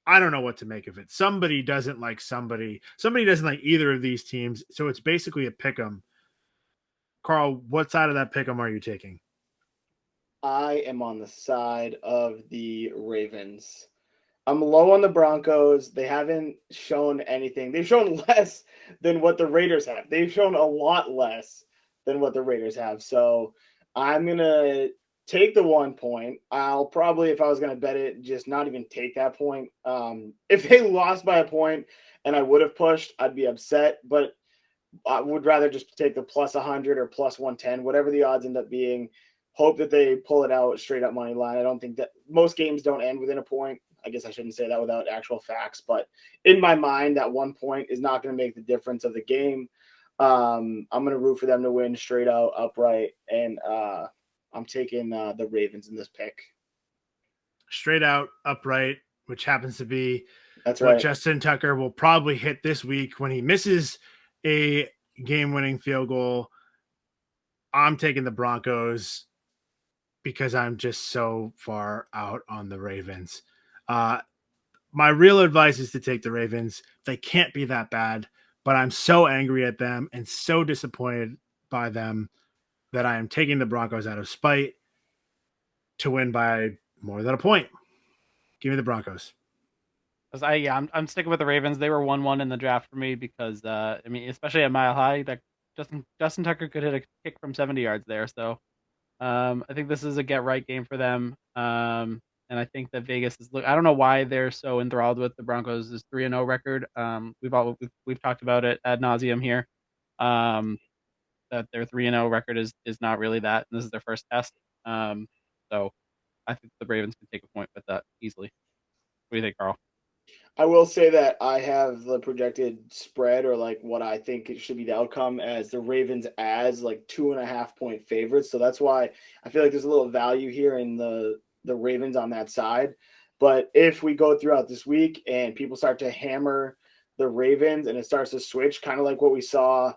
I don't know what to make of it. Somebody doesn't like somebody. Somebody doesn't like either of these teams. So it's basically a pick 'em. Carl, what side of that pick 'em are you taking? I am on the side of the Ravens. I'm low on the Broncos. They haven't shown anything. They've shown less than what the Raiders have. They've shown a lot less than what the Raiders have. So I'm going to take the 1 point. I'll probably, if I was going to bet it, just not even take that point. If they lost by a point and I would have pushed, I'd be upset. But I would rather just take the plus 100 or plus 110, whatever the odds end up being. Hope that they pull it out straight up money line. I don't think that most games don't end within a point. I guess I shouldn't say that without actual facts, but in my mind, that 1 point is not going to make the difference of the game. I'm going to root for them to win straight out upright, and I'm taking the Ravens in this pick. Straight out upright, which happens to be That's what right. Justin Tucker will probably hit this week when he misses a game-winning field goal. I'm taking the Broncos because I'm just so far out on the Ravens. My real advice is to take the Ravens. They can't be that bad, but I'm so angry at them and so disappointed by them that I am taking the Broncos out of spite to win by more than a point. Give me the Broncos. I'm sticking with the Ravens. They were 1-1 in the draft for me because I mean, especially at Mile High, that Justin Tucker could hit a kick from 70 yards there. So I think this is a get right game for them. And I think that Vegas is I don't know why they're so enthralled with the Broncos' 3-0 record. We've talked about it ad nauseum here. That their 3-0 record is not really that, and this is their first test. So I think the Ravens can take a point with that easily. What do you think, Carl? I will say that I have the projected spread, or like what I think it should be the outcome, as the Ravens as like 2.5 point favorites. So that's why I feel like there's a little value here in the Ravens on that side. But if we go throughout this week and people start to hammer the Ravens and it starts to switch, kind of like what we saw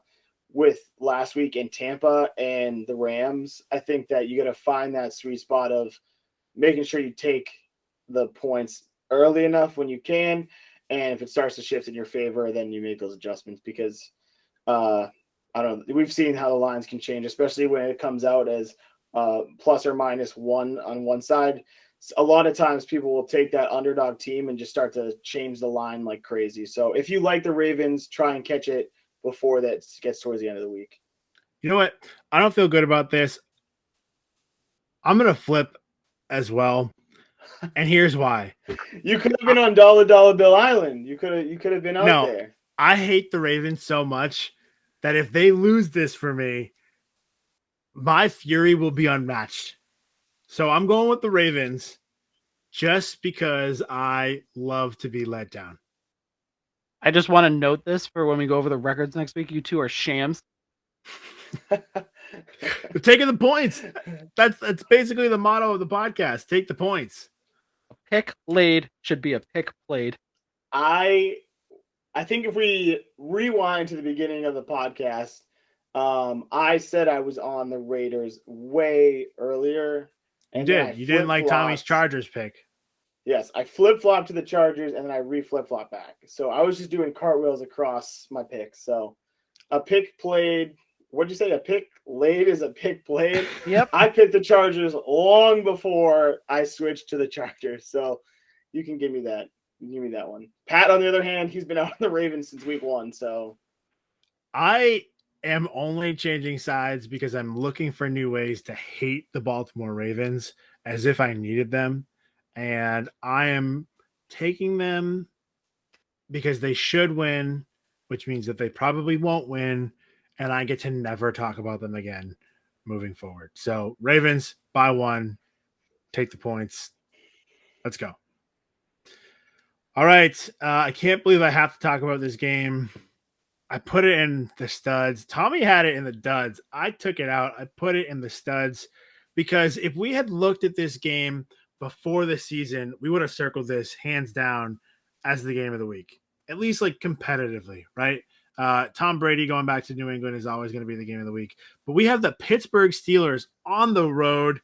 with last week in Tampa and the Rams, I think that you got to find that sweet spot of making sure you take the points early enough when you can, and if it starts to shift in your favor, then you make those adjustments, because I don't know, we've seen how the lines can change, especially when it comes out as plus or minus one on one side. A lot of times people will take that underdog team and just start to change the line like crazy. So if you like the Ravens, try and catch it before that gets towards the end of the week. You know what? I don't feel good about this. I'm going to flip as well. And here's why. You could have been on Dollar Bill Island. You could have been out there. I hate the Ravens so much that if they lose this for me, my fury will be unmatched. So I'm going with the Ravens just because I love to be let down. I just want to note this for when we go over the records next week. You two are shams. We're taking the points. That's basically the motto of the podcast. Take the points. A pick laid should be a pick played. I think if we rewind to the beginning of the podcast, I said I was on the Raiders way earlier. You did. You didn't like Tommy's Chargers pick. Yes, I flip-flopped to the Chargers, and then I re-flip-flopped back. So I was just doing cartwheels across my picks. So a pick played. What'd you say? A pick laid is a pick played? Yep. I picked the Chargers long before I switched to the Chargers. So you can give me that. Give me that one. Pat, on the other hand, he's been out on the Ravens since week 1. So I am only changing sides because I'm looking for new ways to hate the Baltimore Ravens as if I needed them. And I am taking them because they should win, which means that they probably won't win. And I get to never talk about them again moving forward. So Ravens by 1, take the points. Let's go. All right. I can't believe I have to talk about this game. I put it in the studs. Tommy had it in the duds. I took it out. I put it in the studs because if we had looked at this game before the season, we would have circled this hands down as the game of the week, at least like competitively, right? Tom Brady going back to New England is always going to be the game of the week. But we have the Pittsburgh Steelers on the road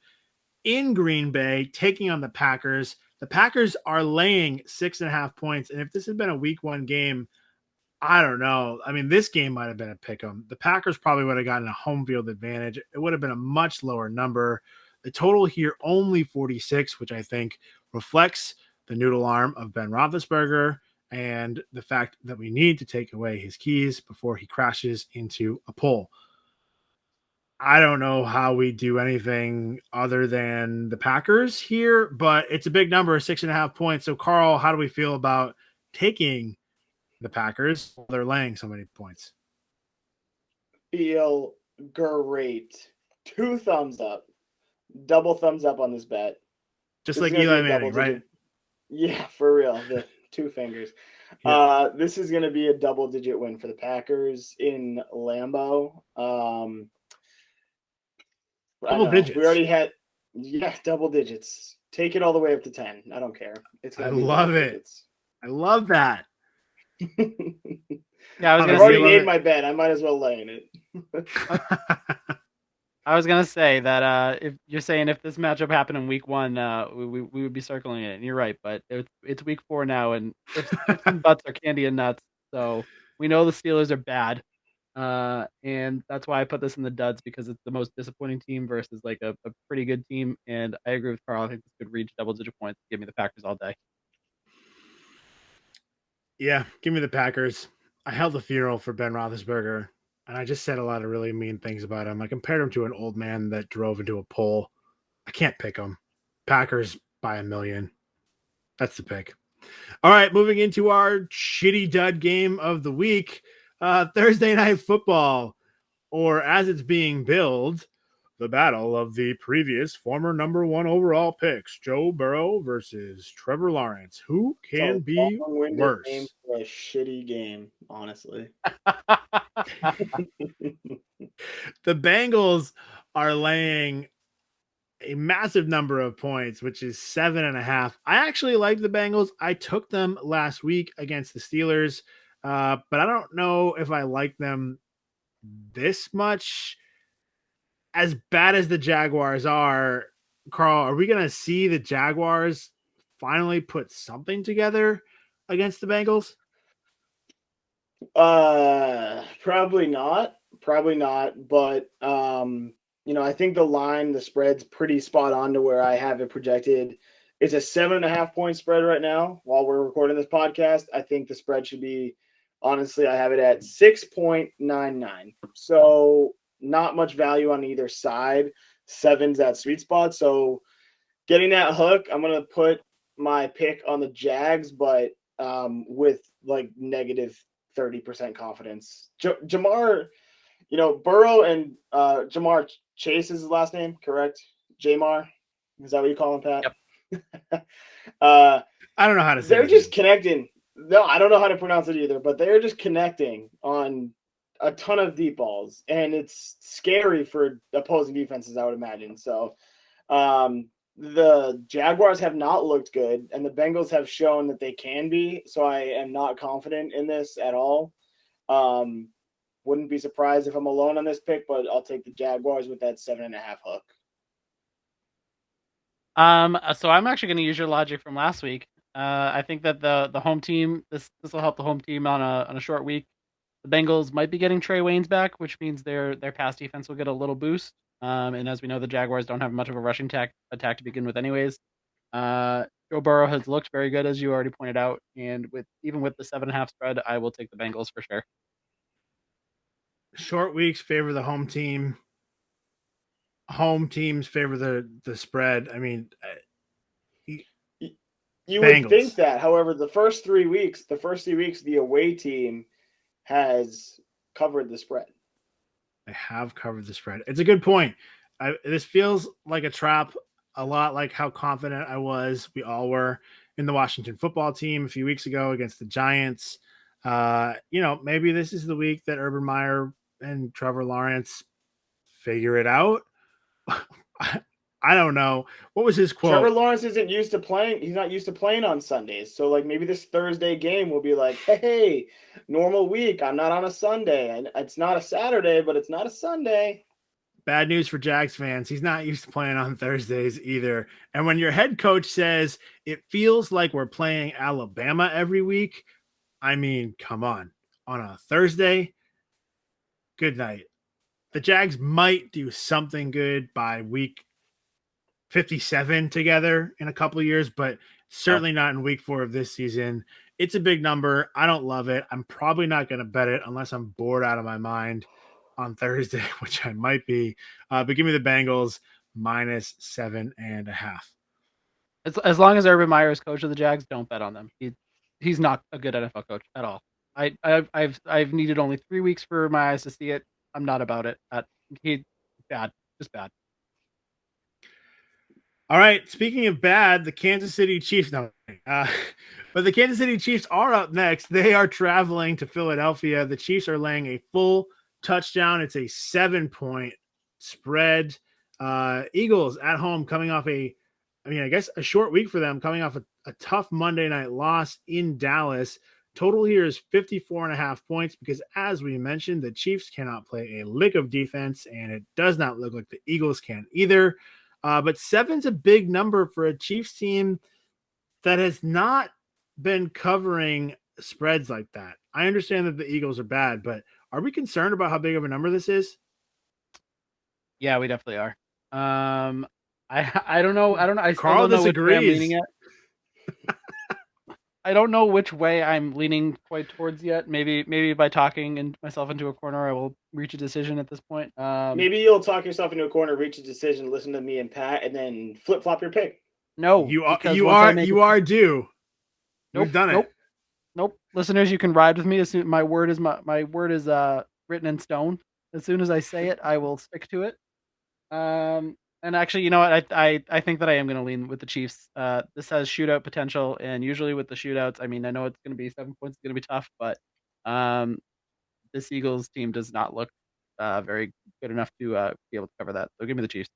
in Green Bay taking on the Packers. The Packers are laying 6.5 points. And if this had been a week 1 game, I don't know. I mean, this game might have been a pick 'em. The Packers probably would have gotten a home field advantage. It would have been a much lower number. The total here only 46, which I think reflects the noodle arm of Ben Roethlisberger and the fact that we need to take away his keys before he crashes into a pole. I don't know how we do anything other than the Packers here, but it's a big number, 6.5 points. So, Carl, how do we feel about taking the Packers while they're laying so many points? Feel great. 2 thumbs up. Double thumbs up on this bet. Just like Eli Manning, right? Yeah, for real. The 2 fingers. Yeah. This is going to be a double-digit win for the Packers in Lambeau. Double digits. We already had, double digits. Take it all the way up to 10. I don't care. I love it. I love that. Yeah, I was I've gonna already say. made my bet. I might as well lay in it. I was gonna say that if you're saying if this matchup happened in week 1, we would be circling it. And you're right, but it's week 4 now, and ifs and buts are candy and nuts. So we know the Steelers are bad, and that's why I put this in the duds because it's the most disappointing team versus like a pretty good team. And I agree with Carl. I think this could reach double-digit points. Give me the Packers all day. Yeah, give me the Packers. I held a funeral for Ben Roethlisberger, and I just said a lot of really mean things about him. I compared him to an old man that drove into a pole. I can't pick him. Packers by 1,000,000. That's the pick. All right, moving into our shitty dud game of the week, Thursday Night Football, or as it's being billed, the battle of the previous former number 1 overall picks, Joe Burrow versus Trevor Lawrence. Who can It's a be long-winded worse? name for a shitty game, honestly. The Bengals are laying a massive number of points, which is 7.5. I actually like the Bengals. I took them last week against the Steelers, but I don't know if I like them this much. As bad as the Jaguars are, Carl, are we going to see the Jaguars finally put something together against the Bengals? Probably not. But I think the spread's pretty spot on to where I have it projected. It's a 7.5 point spread right now while we're recording this podcast. I think the spread should be, honestly, I have it at 6.99. So not much value on either side. 7's that sweet spot. So getting that hook, I'm going to put my pick on the Jags, but with like negative 30% confidence. Jamar, Burrow and Jamar Chase is his last name, correct? Jamar? Is that what you call him, Pat? Yep. I don't know how to say They're his just name. connecting. No, I don't know how to pronounce it either, but they're just connecting on a ton of deep balls, and it's scary for opposing defenses, I would imagine. So the Jaguars have not looked good, and the Bengals have shown that they can be. So I am not confident in this at all. Wouldn't be surprised if I'm alone on this pick, but I'll take the Jaguars with that 7.5 hook. So I'm actually going to use your logic from last week. I think that the home team, this will help the home team on a short week. The Bengals might be getting Trey Waynes back, which means their pass defense will get a little boost. And as we know, the Jaguars don't have much of a rushing attack to begin with, anyways. Joe Burrow has looked very good, as you already pointed out, and even with the 7.5 spread, I will take the Bengals for sure. Short weeks favor the home team. Home teams favor the spread. I mean, you Bengals. Would think that. However, the first 3 weeks, the away team has covered the spread. They have covered the spread. It's a good point. This feels like a trap, a lot like how confident we all were in the Washington football team a few weeks ago against the Giants. Maybe this is the week that Urban Meyer and Trevor Lawrence figure it out. I don't know. What was his quote? Trevor Lawrence isn't used to playing. He's not used to playing on Sundays. So, maybe this Thursday game will be like, hey, normal week. I'm not on a Sunday. And it's not a Saturday, but it's not a Sunday. Bad news for Jags fans. He's not used to playing on Thursdays either. And when your head coach says it feels like we're playing Alabama every week, I mean, come on. On a Thursday, good night. The Jags might do something good by week 57 together in a couple of years, but certainly not in week 4 of this season. It's a big number. I don't love it. I'm probably not going to bet it unless I'm bored out of my mind on Thursday, which I might be. But give me the Bengals minus 7.5. As long as Urban Meyer is coach of the Jags, don't bet on them. He's not a good NFL coach at all. I've needed only 3 weeks for my eyes to see it. I'm not about it. He's bad, just bad. All right. Speaking of bad, the Kansas City Chiefs. But the Kansas City Chiefs are up next. They are traveling to Philadelphia. The Chiefs are laying a full touchdown. It's a 7-point spread. Eagles at home coming off a I mean, I guess a short week for them coming off a tough Monday night loss in Dallas. Total here is 54.5 points because, as we mentioned, the Chiefs cannot play a lick of defense, and it does not look like the Eagles can either. But 7's a big number for a Chiefs team that has not been covering spreads like that. I understand that the Eagles are bad, but are we concerned about how big of a number this is? Yeah, we definitely are. I don't know. I still Carl don't know which way I'm disagrees. leaning at. I don't know which way I'm leaning quite towards yet. Maybe by talking myself into a corner, I will reach a decision at this point. Maybe you'll talk yourself into a corner, reach a decision, listen to me and Pat, and then flip flop your pick. No, You because once I make are due. Nope, We've done it. Nope. Listeners, you can ride with me. As soon my word is written in stone. As soon as I say it, I will stick to it. And actually, you know what? I think that I am going to lean with the Chiefs. This has shootout potential, and usually with the shootouts, I mean, I know it's going to be 7 points, it's going to be tough, but this Eagles team does not look very good enough to be able to cover that. So give me the Chiefs.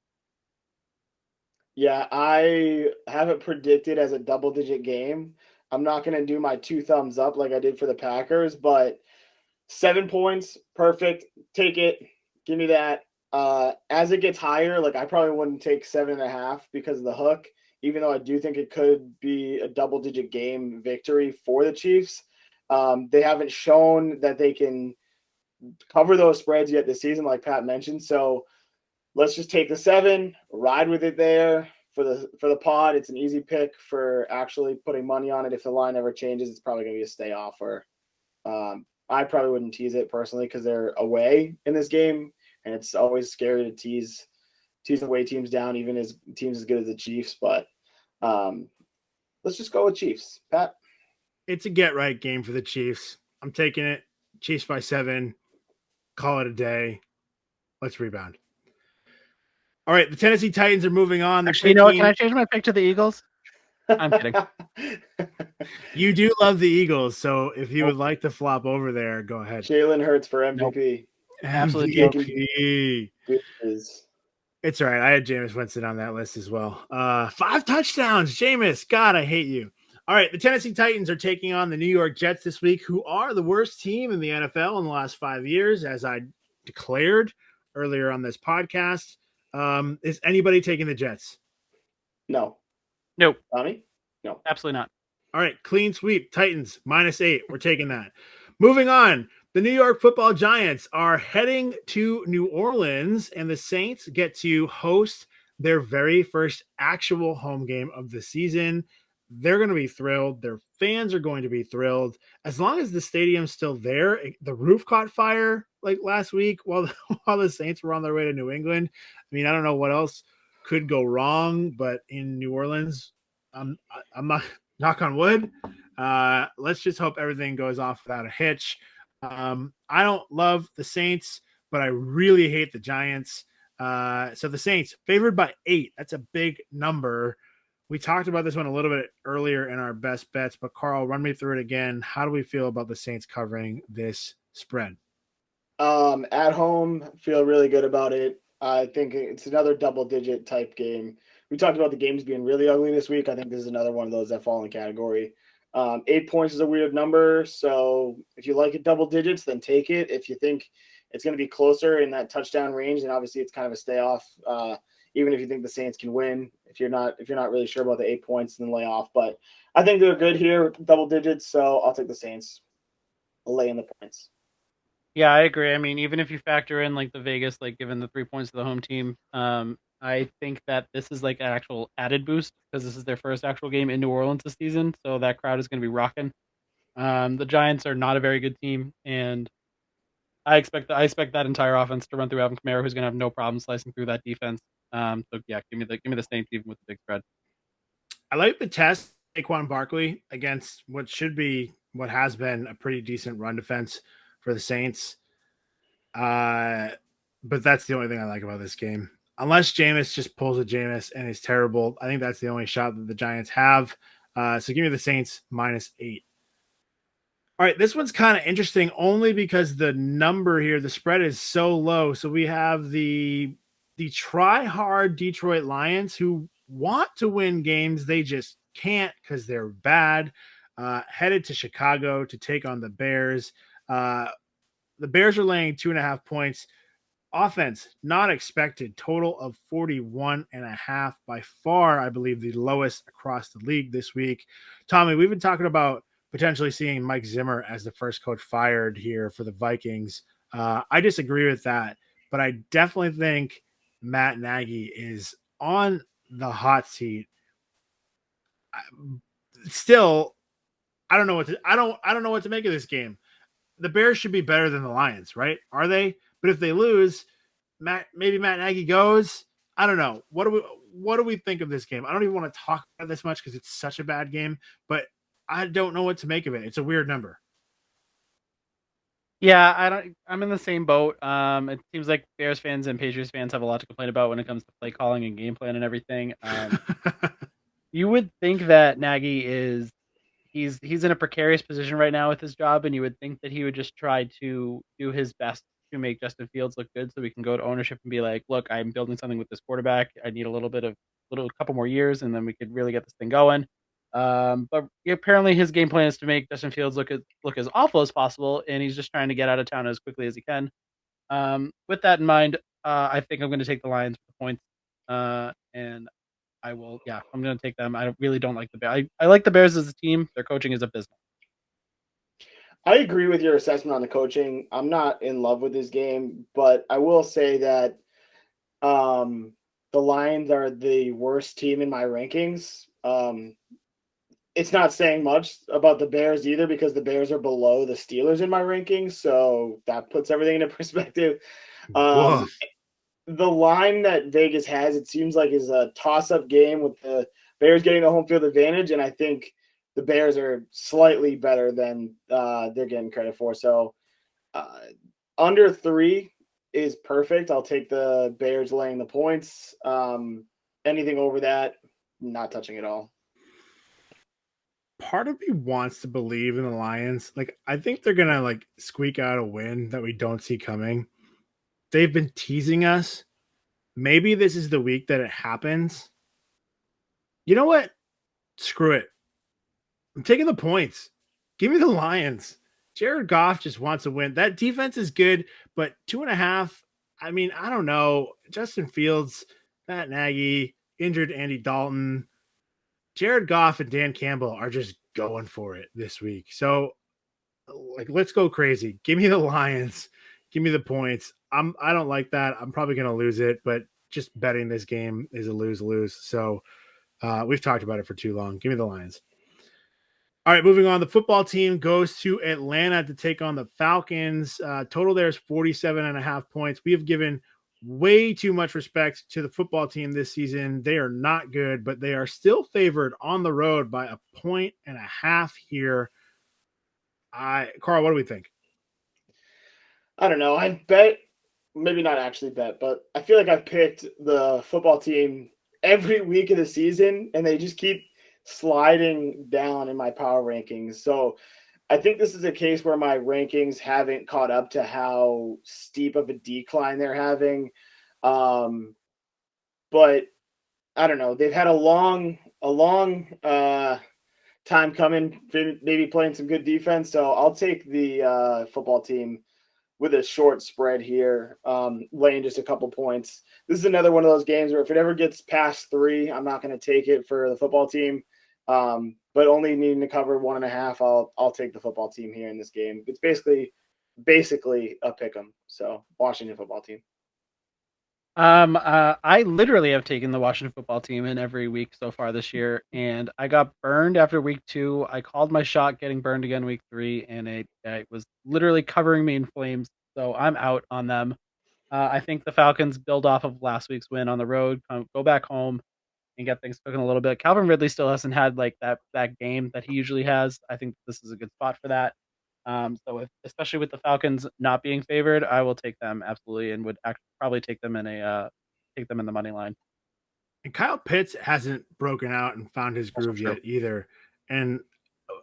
Yeah, I have it predicted as a double-digit game. I'm not going to do my 2 thumbs up like I did for the Packers, but 7 points, perfect. Take it. Give me that. As it gets higher, like I probably wouldn't take 7.5 because of the hook, even though I do think it could be a double-digit game victory for the Chiefs. They haven't shown that they can cover those spreads yet this season, like Pat mentioned. So let's just take the 7, ride with it there for the pod. It's an easy pick for actually putting money on it. If the line ever changes, it's probably going to be a stay off. Or I probably wouldn't tease it personally because they're away in this game, and it's always scary to tease away teams down, even as teams as good as the Chiefs. But let's just go with Chiefs. Pat? It's a get right game for the Chiefs. I'm taking it. Chiefs by 7. Call it a day. Let's rebound. All right, the Tennessee Titans are moving on. They're Actually, you know what? Can I change my pick to the Eagles? I'm kidding. You do love the Eagles, so if you would like to flop over there, go ahead. Jalen Hurts for MVP. Absolute MVP. It's all right. I had Jameis Winston on that list as well. 5 touchdowns. Jameis, God, I hate you. All right, the Tennessee Titans are taking on the New York Jets this week, who are the worst team in the NFL in the last 5 years, as I declared earlier on this podcast. Is anybody taking the Jets? No. Nope. Tommy? No. Absolutely not. All right, clean sweep. Titans -8. We're taking that. Moving on. The New York Football Giants are heading to New Orleans, and the Saints get to host their very first actual home game of the season. They're going to be thrilled. Their fans are going to be thrilled. As long as the stadium's still there, the roof caught fire like last week while the Saints were on their way to New England. I mean, I don't know what else could go wrong, but in New Orleans, I'm not, knock on wood. Let's just hope everything goes off without a hitch. I don't love the Saints, but I really hate the Giants. So the Saints favored by 8. That's a big number. We talked about this one a little bit earlier in our best bets, but Carl, run me through it again. How do we feel about the Saints covering this spread? At home, feel really good about it. I think it's another double-digit type game. We talked about the games being really ugly this week. I think this is another one of those that fall in the category. 8 points is a weird number, so if you like it double digits, then take it. If you think it's going to be closer in that touchdown range, then obviously it's kind of a stay off. Even if you think the Saints can win, if you're not really sure about the 8 points, then lay off. But I think they're good here, double digits, so I'll take the Saints. I'll lay in the points. Yeah, I agree. I mean, even if you factor in like the Vegas, like given the 3 points to the home team, I think that this is like an actual added boost because this is their first actual game in New Orleans this season, so that crowd is going to be rocking. The Giants are not a very good team, and I expect that entire offense to run through Alvin Kamara, who's going to have no problem slicing through that defense. So yeah, give me the Saints even with the big spread. I like the test Saquon Barkley against what has been a pretty decent run defense for the Saints. But that's the only thing I like about this game. Unless Jameis just pulls a Jameis and is terrible, I think that's the only shot that the Giants have. So give me the Saints -8. All right, this one's kind of interesting only because the number here, the spread is so low. So we have the try-hard Detroit Lions, who want to win games. They just can't because they're bad. Headed to Chicago to take on the Bears. The Bears are laying 2.5 points. Offense, not expected. Total of 41.5. By far, I believe, the lowest across the league this week. Tommy, we've been talking about potentially seeing Mike Zimmer as the first coach fired here for the Vikings. I disagree with that, but I definitely think Matt Nagy is on the hot seat. Still, I don't know what to make of this game. The Bears should be better than the Lions, right? Are they? But if they lose, maybe Matt Nagy goes. I don't know. What do we think of this game? I don't even want to talk about this much because it's such a bad game, but I don't know what to make of it. It's a weird number. Yeah, I'm in the same boat. It seems like Bears fans and Patriots fans have a lot to complain about when it comes to play calling and game plan and everything. You would think that Nagy he's in a precarious position right now with his job, and you would think that he would just try to do his best to make Justin Fields look good so we can go to ownership and be like, look, I'm building something with this quarterback. I need a couple more years, and then we could really get this thing going. But apparently his game plan is to make Justin Fields look as awful as possible, and he's just trying to get out of town as quickly as he can. With that in mind, I think I'm going to take the Lions for the points, and I'm going to take them. I really don't like the Bears. I like the Bears as a team. Their coaching is abysmal. I agree with your assessment on the coaching. I'm not in love with this game, but I will say that the Lions are the worst team in my rankings. It's not saying much about the Bears either because the Bears are below the Steelers in my rankings, so that puts everything into perspective. The line that Vegas has, it seems like, is a toss-up game with the Bears getting the home field advantage, and I think the Bears are slightly better than they're getting credit for. So under 3 is perfect. I'll take the Bears laying the points. Anything over that, not touching at all. Part of me wants to believe in the Lions. Like, I think they're going to squeak out a win that we don't see coming. They've been teasing us. Maybe this is the week that it happens. You know what? Screw it. I'm taking the points. Give me the Lions. Jared Goff just wants to win. That defense is good, but 2.5. I mean, I don't know. Justin Fields, Matt Nagy, injured Andy Dalton. Jared Goff and Dan Campbell are just going for it this week. So, let's go crazy. Give me the Lions. Give me the points. I don't like that. I'm probably going to lose it, but just betting this game is a lose-lose. So, we've talked about it for too long. Give me the Lions. All right, moving on. The football team goes to Atlanta to take on the Falcons. Total there is 47.5 points. We have given way too much respect to the football team this season. They are not good, but they are still favored on the road by 1.5 points here. Carl, what do we think? I don't know. I bet, maybe not actually bet, but I feel like I've picked the football team every week of the season, and they just keep sliding down in my power rankings. So I think this is a case where my rankings haven't caught up to how steep of a decline they're having. But I don't know. They've had a long time coming, maybe playing some good defense. So I'll take the football team with a short spread here, laying just a couple points. This is another one of those games where if it ever gets past 3, I'm not going to take it for the football team. But only needing to cover 1.5, I'll take the football team here in this game. It's basically a pick 'em. So Washington football team. I literally have taken the Washington football team in every week so far this year, and I got burned after week 2. I called my shot getting burned again week 3, and it was literally covering me in flames. So I'm out on them. I think the Falcons build off of last week's win on the road, go back home, and get things cooking a little bit. Calvin Ridley still hasn't had that game that he usually has. I think this is a good spot for that. Especially with the Falcons not being favored, I will take them absolutely, and would probably take them in the money line. And Kyle Pitts hasn't broken out and found his groove yet either. And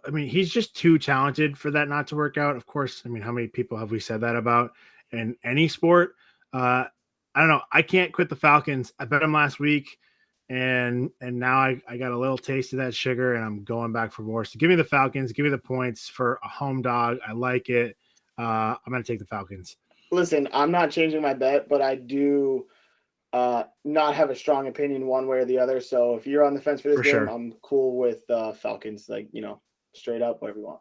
I mean, he's just too talented for that not to work out. Of course, I mean, how many people have we said that about in any sport? I don't know. I can't quit the Falcons. I bet them last week. And now I got a little taste of that sugar, and I'm going back for more. So give me the Falcons. Give me the points for a home dog. I like it. I'm going to take the Falcons. Listen, I'm not changing my bet, but I do not have a strong opinion one way or the other. So if you're on the fence for this game, sure. I'm cool with Falcons, like, straight up, whatever you want.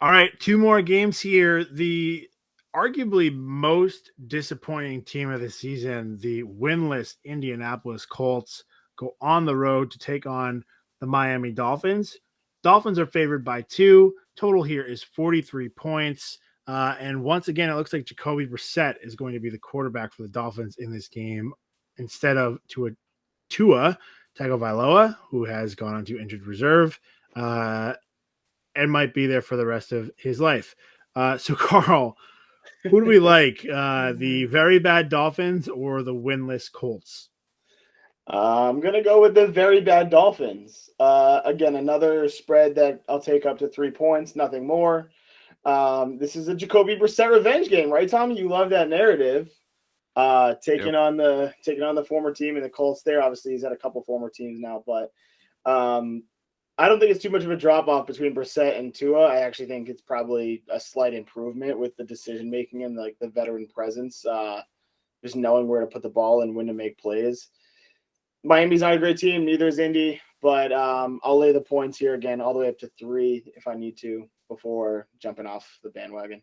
All right, 2 more games here. The arguably most disappointing team of the season, the winless Indianapolis Colts, go on the road to take on the Miami Dolphins. Dolphins are favored by 2. Total here is 43 points. And once again, it looks like Jacoby Brissett is going to be the quarterback for the Dolphins in this game instead of Tua Tagovailoa, who has gone on to injured reserve and might be there for the rest of his life. So, Carl, who do we like? The very bad Dolphins or the winless Colts? I'm going to go with the very bad Dolphins. Again, another spread that I'll take up to 3 points, nothing more. This is a Jacoby Brissett revenge game, right, Tommy? You love that narrative. Taking on the former team and the Colts there. Obviously, he's had a couple former teams now, but I don't think it's too much of a drop-off between Brissett and Tua. I actually think it's probably a slight improvement with the decision-making and the veteran presence, just knowing where to put the ball and when to make plays. Miami's not a great team, neither is Indy, but I'll lay the points here again all the way up to 3 if I need to before jumping off the bandwagon.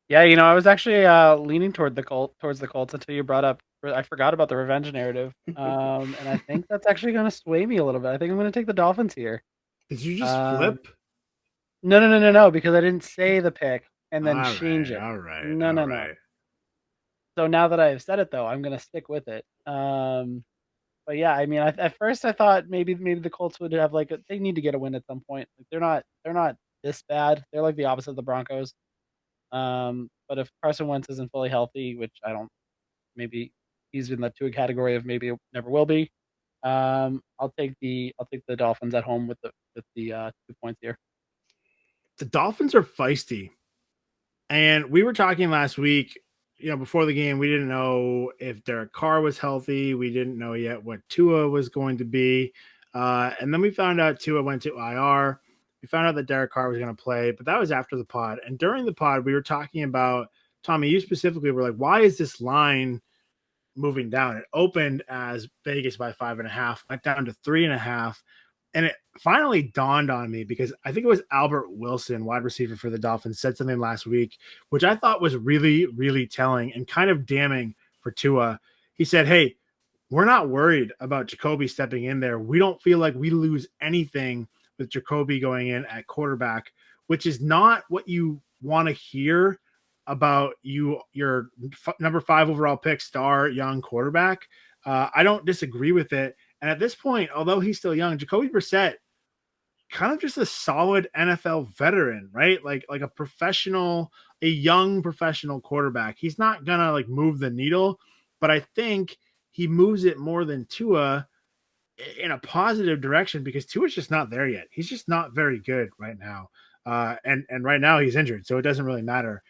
Yeah, I was actually leaning towards the Colts until you brought up. I forgot about the revenge narrative, and I think that's actually going to sway me a little bit. I think I'm going to take the Dolphins here. Did you just flip? No, because I didn't say the pick and then change it. All right. No. So now that I've said it, though, I'm going to stick with it. But yeah, I mean, at first I thought maybe the Colts would have they need to get a win at some point. They're not this bad. They're like the opposite of the Broncos. But if Carson Wentz isn't fully healthy, which I don't, maybe he's in the Tua category of maybe never will be. I'll take the Dolphins at home with the 2 points here. The Dolphins are feisty, and we were talking last week. Before the game, we didn't know if Derek Carr was healthy. We didn't know yet what Tua was going to be, and then we found out Tua went to IR. We found out that Derek Carr was going to play, but that was after the pod. And during the pod, we were talking about, Tommy, you specifically were like, why is this line moving down? It opened as Vegas by 5.5, went down to 3.5. And it finally dawned on me because I think it was Albert Wilson, wide receiver for the Dolphins, said something last week, which I thought was really, really telling and kind of damning for Tua. He said, hey, we're not worried about Jacoby stepping in there. We don't feel like we lose anything with Jacoby going in at quarterback, which is not what you want to hear about your number 5 overall pick, star young quarterback. I don't disagree with it. And at this point, although he's still young, Jacoby Brissett, kind of just a solid NFL veteran, right? Like a young professional quarterback. He's not gonna move the needle, but I think he moves it more than Tua in a positive direction because Tua's just not there yet. He's just not very good right now. And right now he's injured, so it doesn't really matter.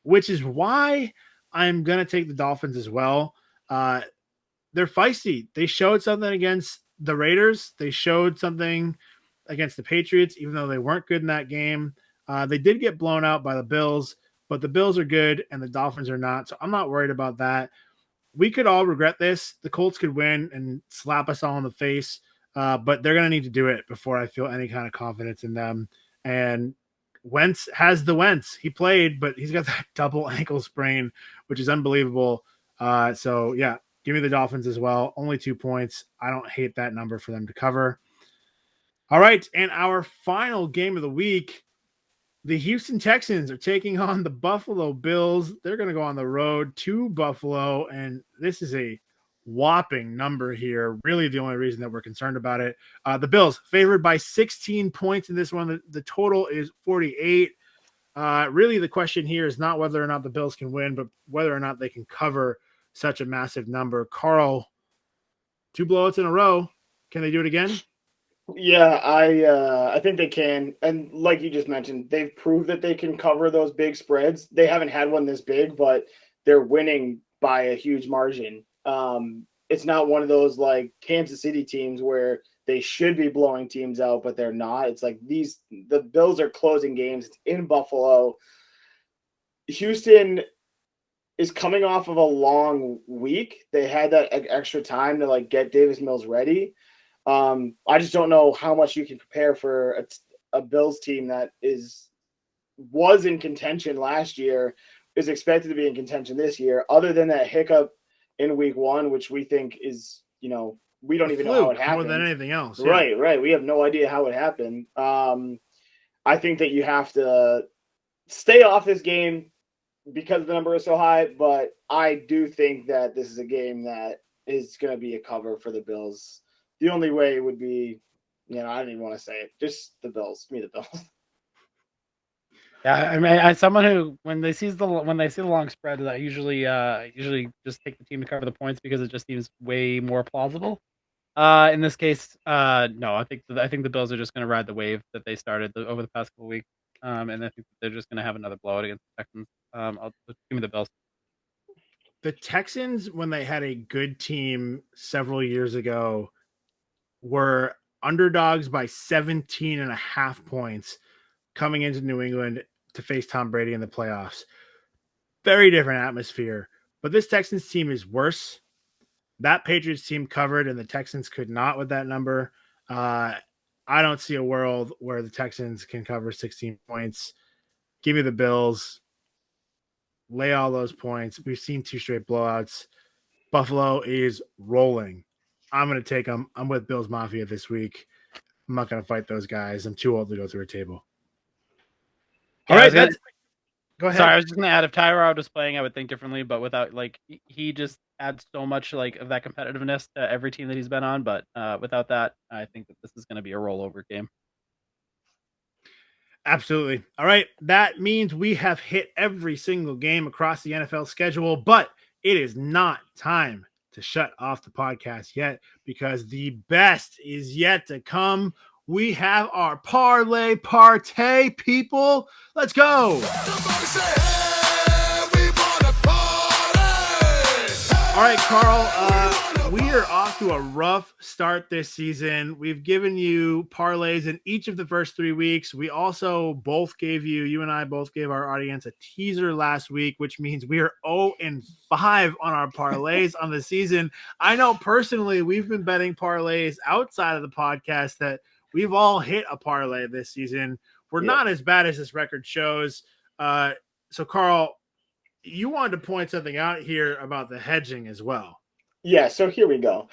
Which is why I'm going to take the Dolphins as well. They're feisty. They showed something against the Raiders. They showed something against the Patriots, even though they weren't good in that game. They did get blown out by the Bills, but the Bills are good and the Dolphins are not. So I'm not worried about that. We could all regret this. The Colts could win and slap us all in the face, but they're going to need to do it before I feel any kind of confidence in them. And Wentz has the Wentz. He played, but he's got that double ankle sprain, which is unbelievable. So, yeah, give me the Dolphins as well. Only 2 points. I don't hate that number for them to cover. All right, and our final game of the week, the Houston Texans are taking on the Buffalo Bills. They're going to go on the road to Buffalo, and this is a whopping number here. Really the only reason that we're concerned about it. The Bills favored by 16 points in this one. The total is 48. Really the question here is not whether or not the Bills can win, but whether or not they can cover such a massive number. Carl, 2 blowouts in a row. Can they do it again? Yeah, I think they can. And like you just mentioned, they've proved that they can cover those big spreads. They haven't had one this big, but they're winning by a huge margin It's not one of those like Kansas City teams where they should be blowing teams out, but they're not. It's like the Bills are closing games. It's in Buffalo. Houston is coming off of a long week. They had that extra time to like get Davis Mills ready. I just don't know how much you can prepare for a Bills team that was in contention last year, is expected to be in contention this year, other than that hiccup in week 1, which we think is, we don't even know how it happened. More than anything else. Yeah. Right. We have no idea how it happened. I think that you have to stay off this game because the number is so high, but I do think that this is a game that is going to be a cover for the Bills. The only way would be, I don't even want to say it, just the Bills. Give me the Bills. Yeah, I mean, as someone who, when they see the long spread, I usually just take the team to cover the points because it just seems way more plausible. In this case, no, I think the Bills are just going to ride the wave that they started over the past couple of weeks, and I think they're just going to have another blowout against the Texans. Give me the Bills. The Texans, when they had a good team several years ago, were underdogs by 17.5 points coming into New England to face Tom Brady in the playoffs. Very different atmosphere. But this Texans team is worse. That Patriots team covered, and the Texans could not with that number. I don't see a world where the Texans can cover 16 points. Give me the Bills. Lay all those points. We've seen 2 straight blowouts. Buffalo is rolling. I'm going to take them. I'm with Bills Mafia this week. I'm not going to fight those guys. I'm too old to go through a table. All right, go ahead. Sorry, I was just going to add, if Tyrod was playing, I would think differently, but without, like, he just adds so much, like, of that competitiveness to every team that he's been on, but without that, I think that this is going to be a rollover game. Absolutely. All right, that means we have hit every single game across the NFL schedule, but it is not time to shut off the podcast yet because the best is yet to come. We have our parlay partay, people. Let's go. All right, Carl, we are off to a rough start this season. We've given you parlays in each of the first 3 weeks. We also you and I both gave our audience a teaser last week, which means we are 0-5 on our parlays on the season. I know personally we've been betting parlays outside of the podcast that we've all hit a parlay this season. We're not as bad as this record shows. So, Carl, you wanted to point something out here about the hedging as well. Yeah, so here we go.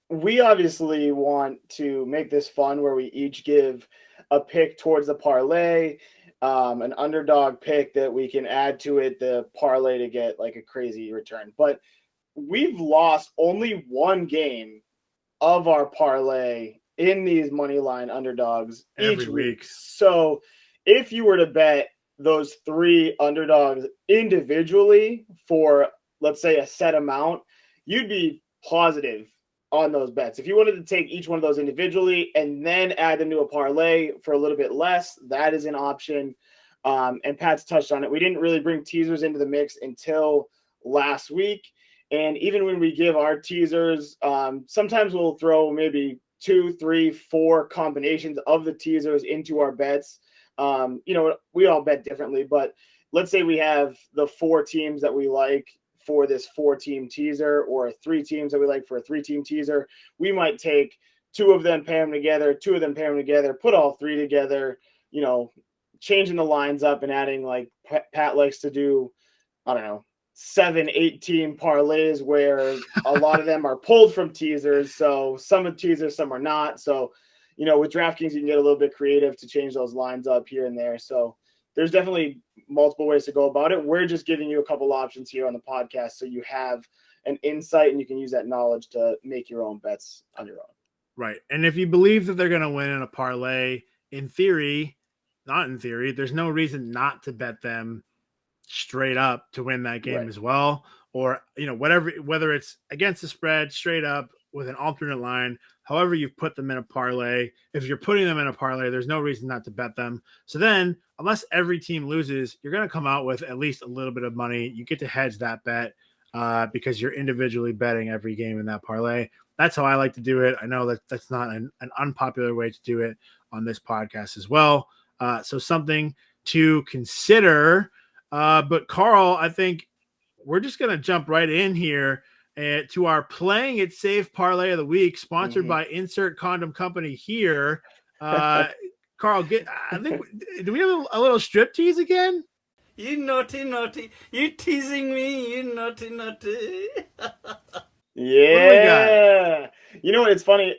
We obviously want to make this fun where we each give a pick towards the parlay, an underdog pick that we can add to it, the parlay, to get like a crazy return. But we've lost only 1 game of our parlay in these money line underdogs every each week. So if you were to bet those 3 underdogs individually for, let's say, a set amount, you'd be positive on those bets. If you wanted to take each one of those individually and then add them to a parlay for a little bit less, that is an option. And Pat's touched on it. We didn't really bring teasers into the mix until last week. And even when we give our teasers, sometimes we'll throw maybe 2, 3, 4 combinations of the teasers into our bets. We all bet differently, but let's say we have the 4 teams that we like for this 4-team teaser, or 3 teams that we like for a 3-team teaser. We might take 2 of them, pair them together, 2 of them, pair them together, put all 3 together, changing the lines up and adding, like Pat likes to do, 7-8 team parlays where a lot of them are pulled from teasers. So some are teasers, some are not. So, with DraftKings, you can get a little bit creative to change those lines up here and there. So there's definitely multiple ways to go about it. We're just giving you a couple options here on the podcast so you have an insight and you can use that knowledge to make your own bets on your own. Right. And if you believe that they're going to win in a parlay, not in theory, there's no reason not to bet them straight up to win that game as well. Or, whether it's against the spread, straight up with an alternate line, however you've put them in a parlay. If you're putting them in a parlay, there's no reason not to bet them. So then, unless every team loses, you're going to come out with at least a little bit of money. You get to hedge that bet. because you're individually betting every game in that parlay. That's how I like to do it. I know that that's not an unpopular way to do it on this podcast as well. So something to consider. But Carl, I think we're just going to jump right in here to our Playing It Safe Parlay of the Week, sponsored by Insert Condom Company here. Carl, I think, do we have a little strip tease again? You naughty, naughty. You teasing me, you naughty, naughty. Yeah. You know what? It's funny.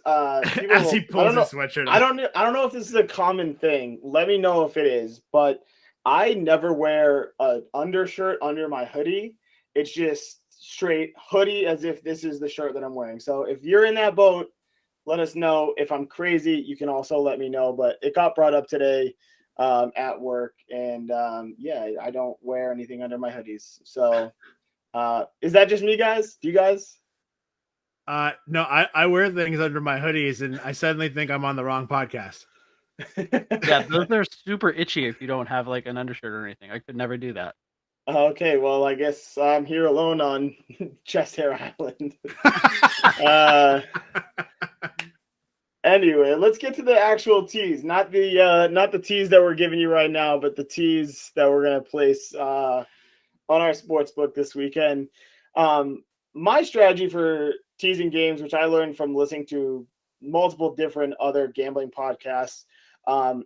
As he pulls his sweatshirt I don't know if this is a common thing. Let me know if it is, but I never wear an undershirt under my hoodie. It's just straight hoodie as if this is the shirt that I'm wearing. So if you're in that boat, let us know. If I'm crazy, you can also let me know. But it got brought up today at work. And I don't wear anything under my hoodies. So is that just me, guys? Do you guys? No, I wear things under my hoodies and I suddenly think I'm on the wrong podcast. Yeah, those are super itchy if you don't have like an undershirt or anything. I could never do that. Okay, well, I guess I'm here alone on Chest Hair Island. Anyway, let's get to the actual tease, not the tease that we're giving you right now, but the tease that we're gonna place on our sportsbook this weekend. My strategy for teasing games, which I learned from listening to multiple different other gambling podcasts,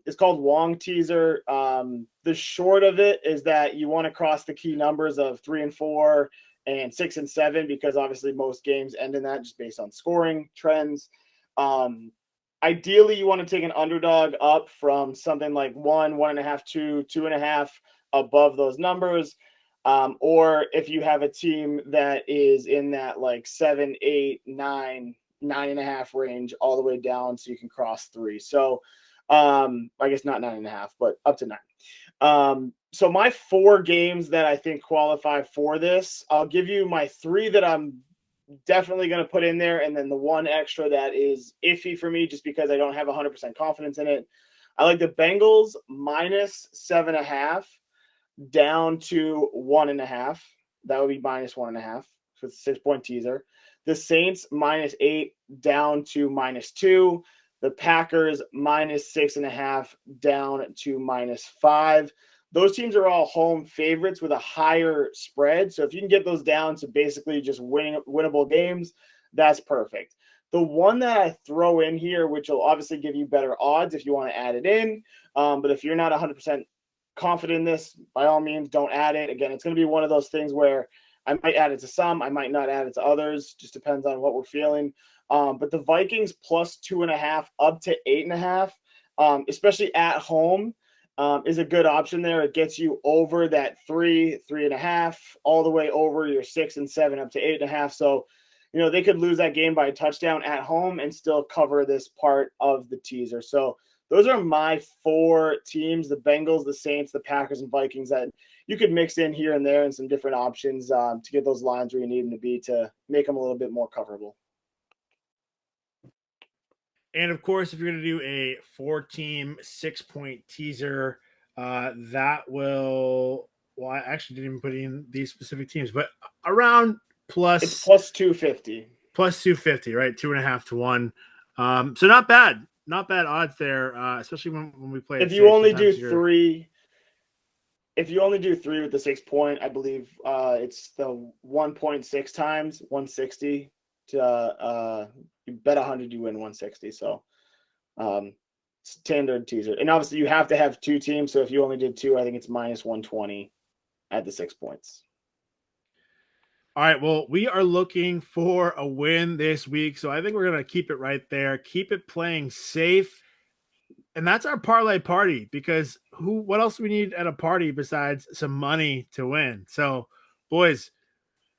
is called Wong Teaser. The short of it is that you want to cross the key numbers of 3 and 4 and 6 and 7, because obviously most games end in that just based on scoring trends. Ideally, you want to take an underdog up from something like 1, 1.5, 2, 2.5 above those numbers. Or if you have a team that is in that like 7, 8, 9, 9.5 range all the way down so you can cross 3. So I guess not 9.5, but up to 9. So my 4 games that I think qualify for this, I'll give you my 3 that I'm definitely going to put in there, and then the 1 extra that is iffy for me just because I don't have 100% confidence in it. I like the Bengals minus 7.5 down to 1.5. That would be minus 1.5 for the 6-point teaser. The Saints minus 8 down to minus 2. The Packers minus 6.5 down to minus 5. Those teams are all home favorites with a higher spread. So if you can get those down to basically just winnable games, that's perfect. The one that I throw in here, which will obviously give you better odds if you want to add it in, but if you're not 100% confident in this, by all means, don't add it. Again, it's going to be one of those things where I might add it to some, I might not add it to others. Just depends on what we're feeling. But the Vikings plus 2.5 up to 8.5, especially at home, is a good option there. It gets you over that 3, 3.5, all the way over your 6 and 7 up to 8.5. So, you know, they could lose that game by a touchdown at home and still cover this part of the teaser. So those are my 4 teams: the Bengals, the Saints, the Packers, and Vikings, that you could mix in here and there and some different options to get those lines where you need them to be to make them a little bit more coverable. And of course, if you're going to do a 4-team 6-point teaser, that will, well, I actually didn't even put in these specific teams, but around plus. It's plus 250. Plus 250, right? 2.5 to 1. So not bad. Not bad odds there, especially when we play. If you only do 3. If you only do 3 with the 6-point, I believe it's the 1.6 times 160 to you bet 100, you win 160. So standard teaser. And obviously you have to have 2 teams. So if you only did 2, I think it's minus 120 at the 6 points. All right. Well, we are looking for a win this week. So I think we're going to keep it right there. Keep it playing safe. And that's our parlay party, because what else do we need at a party besides some money to win? So, boys,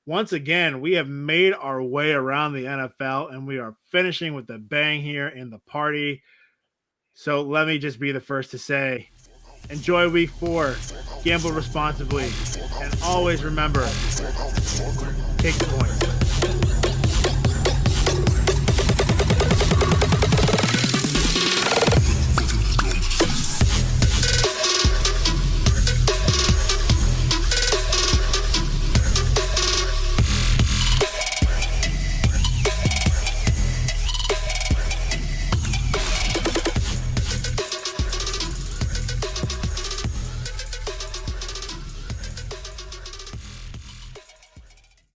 once again, we have made our way around the NFL, and we are finishing with a bang here in the party. So let me just be the first to say, enjoy week 4, gamble responsibly, and always remember, take the points.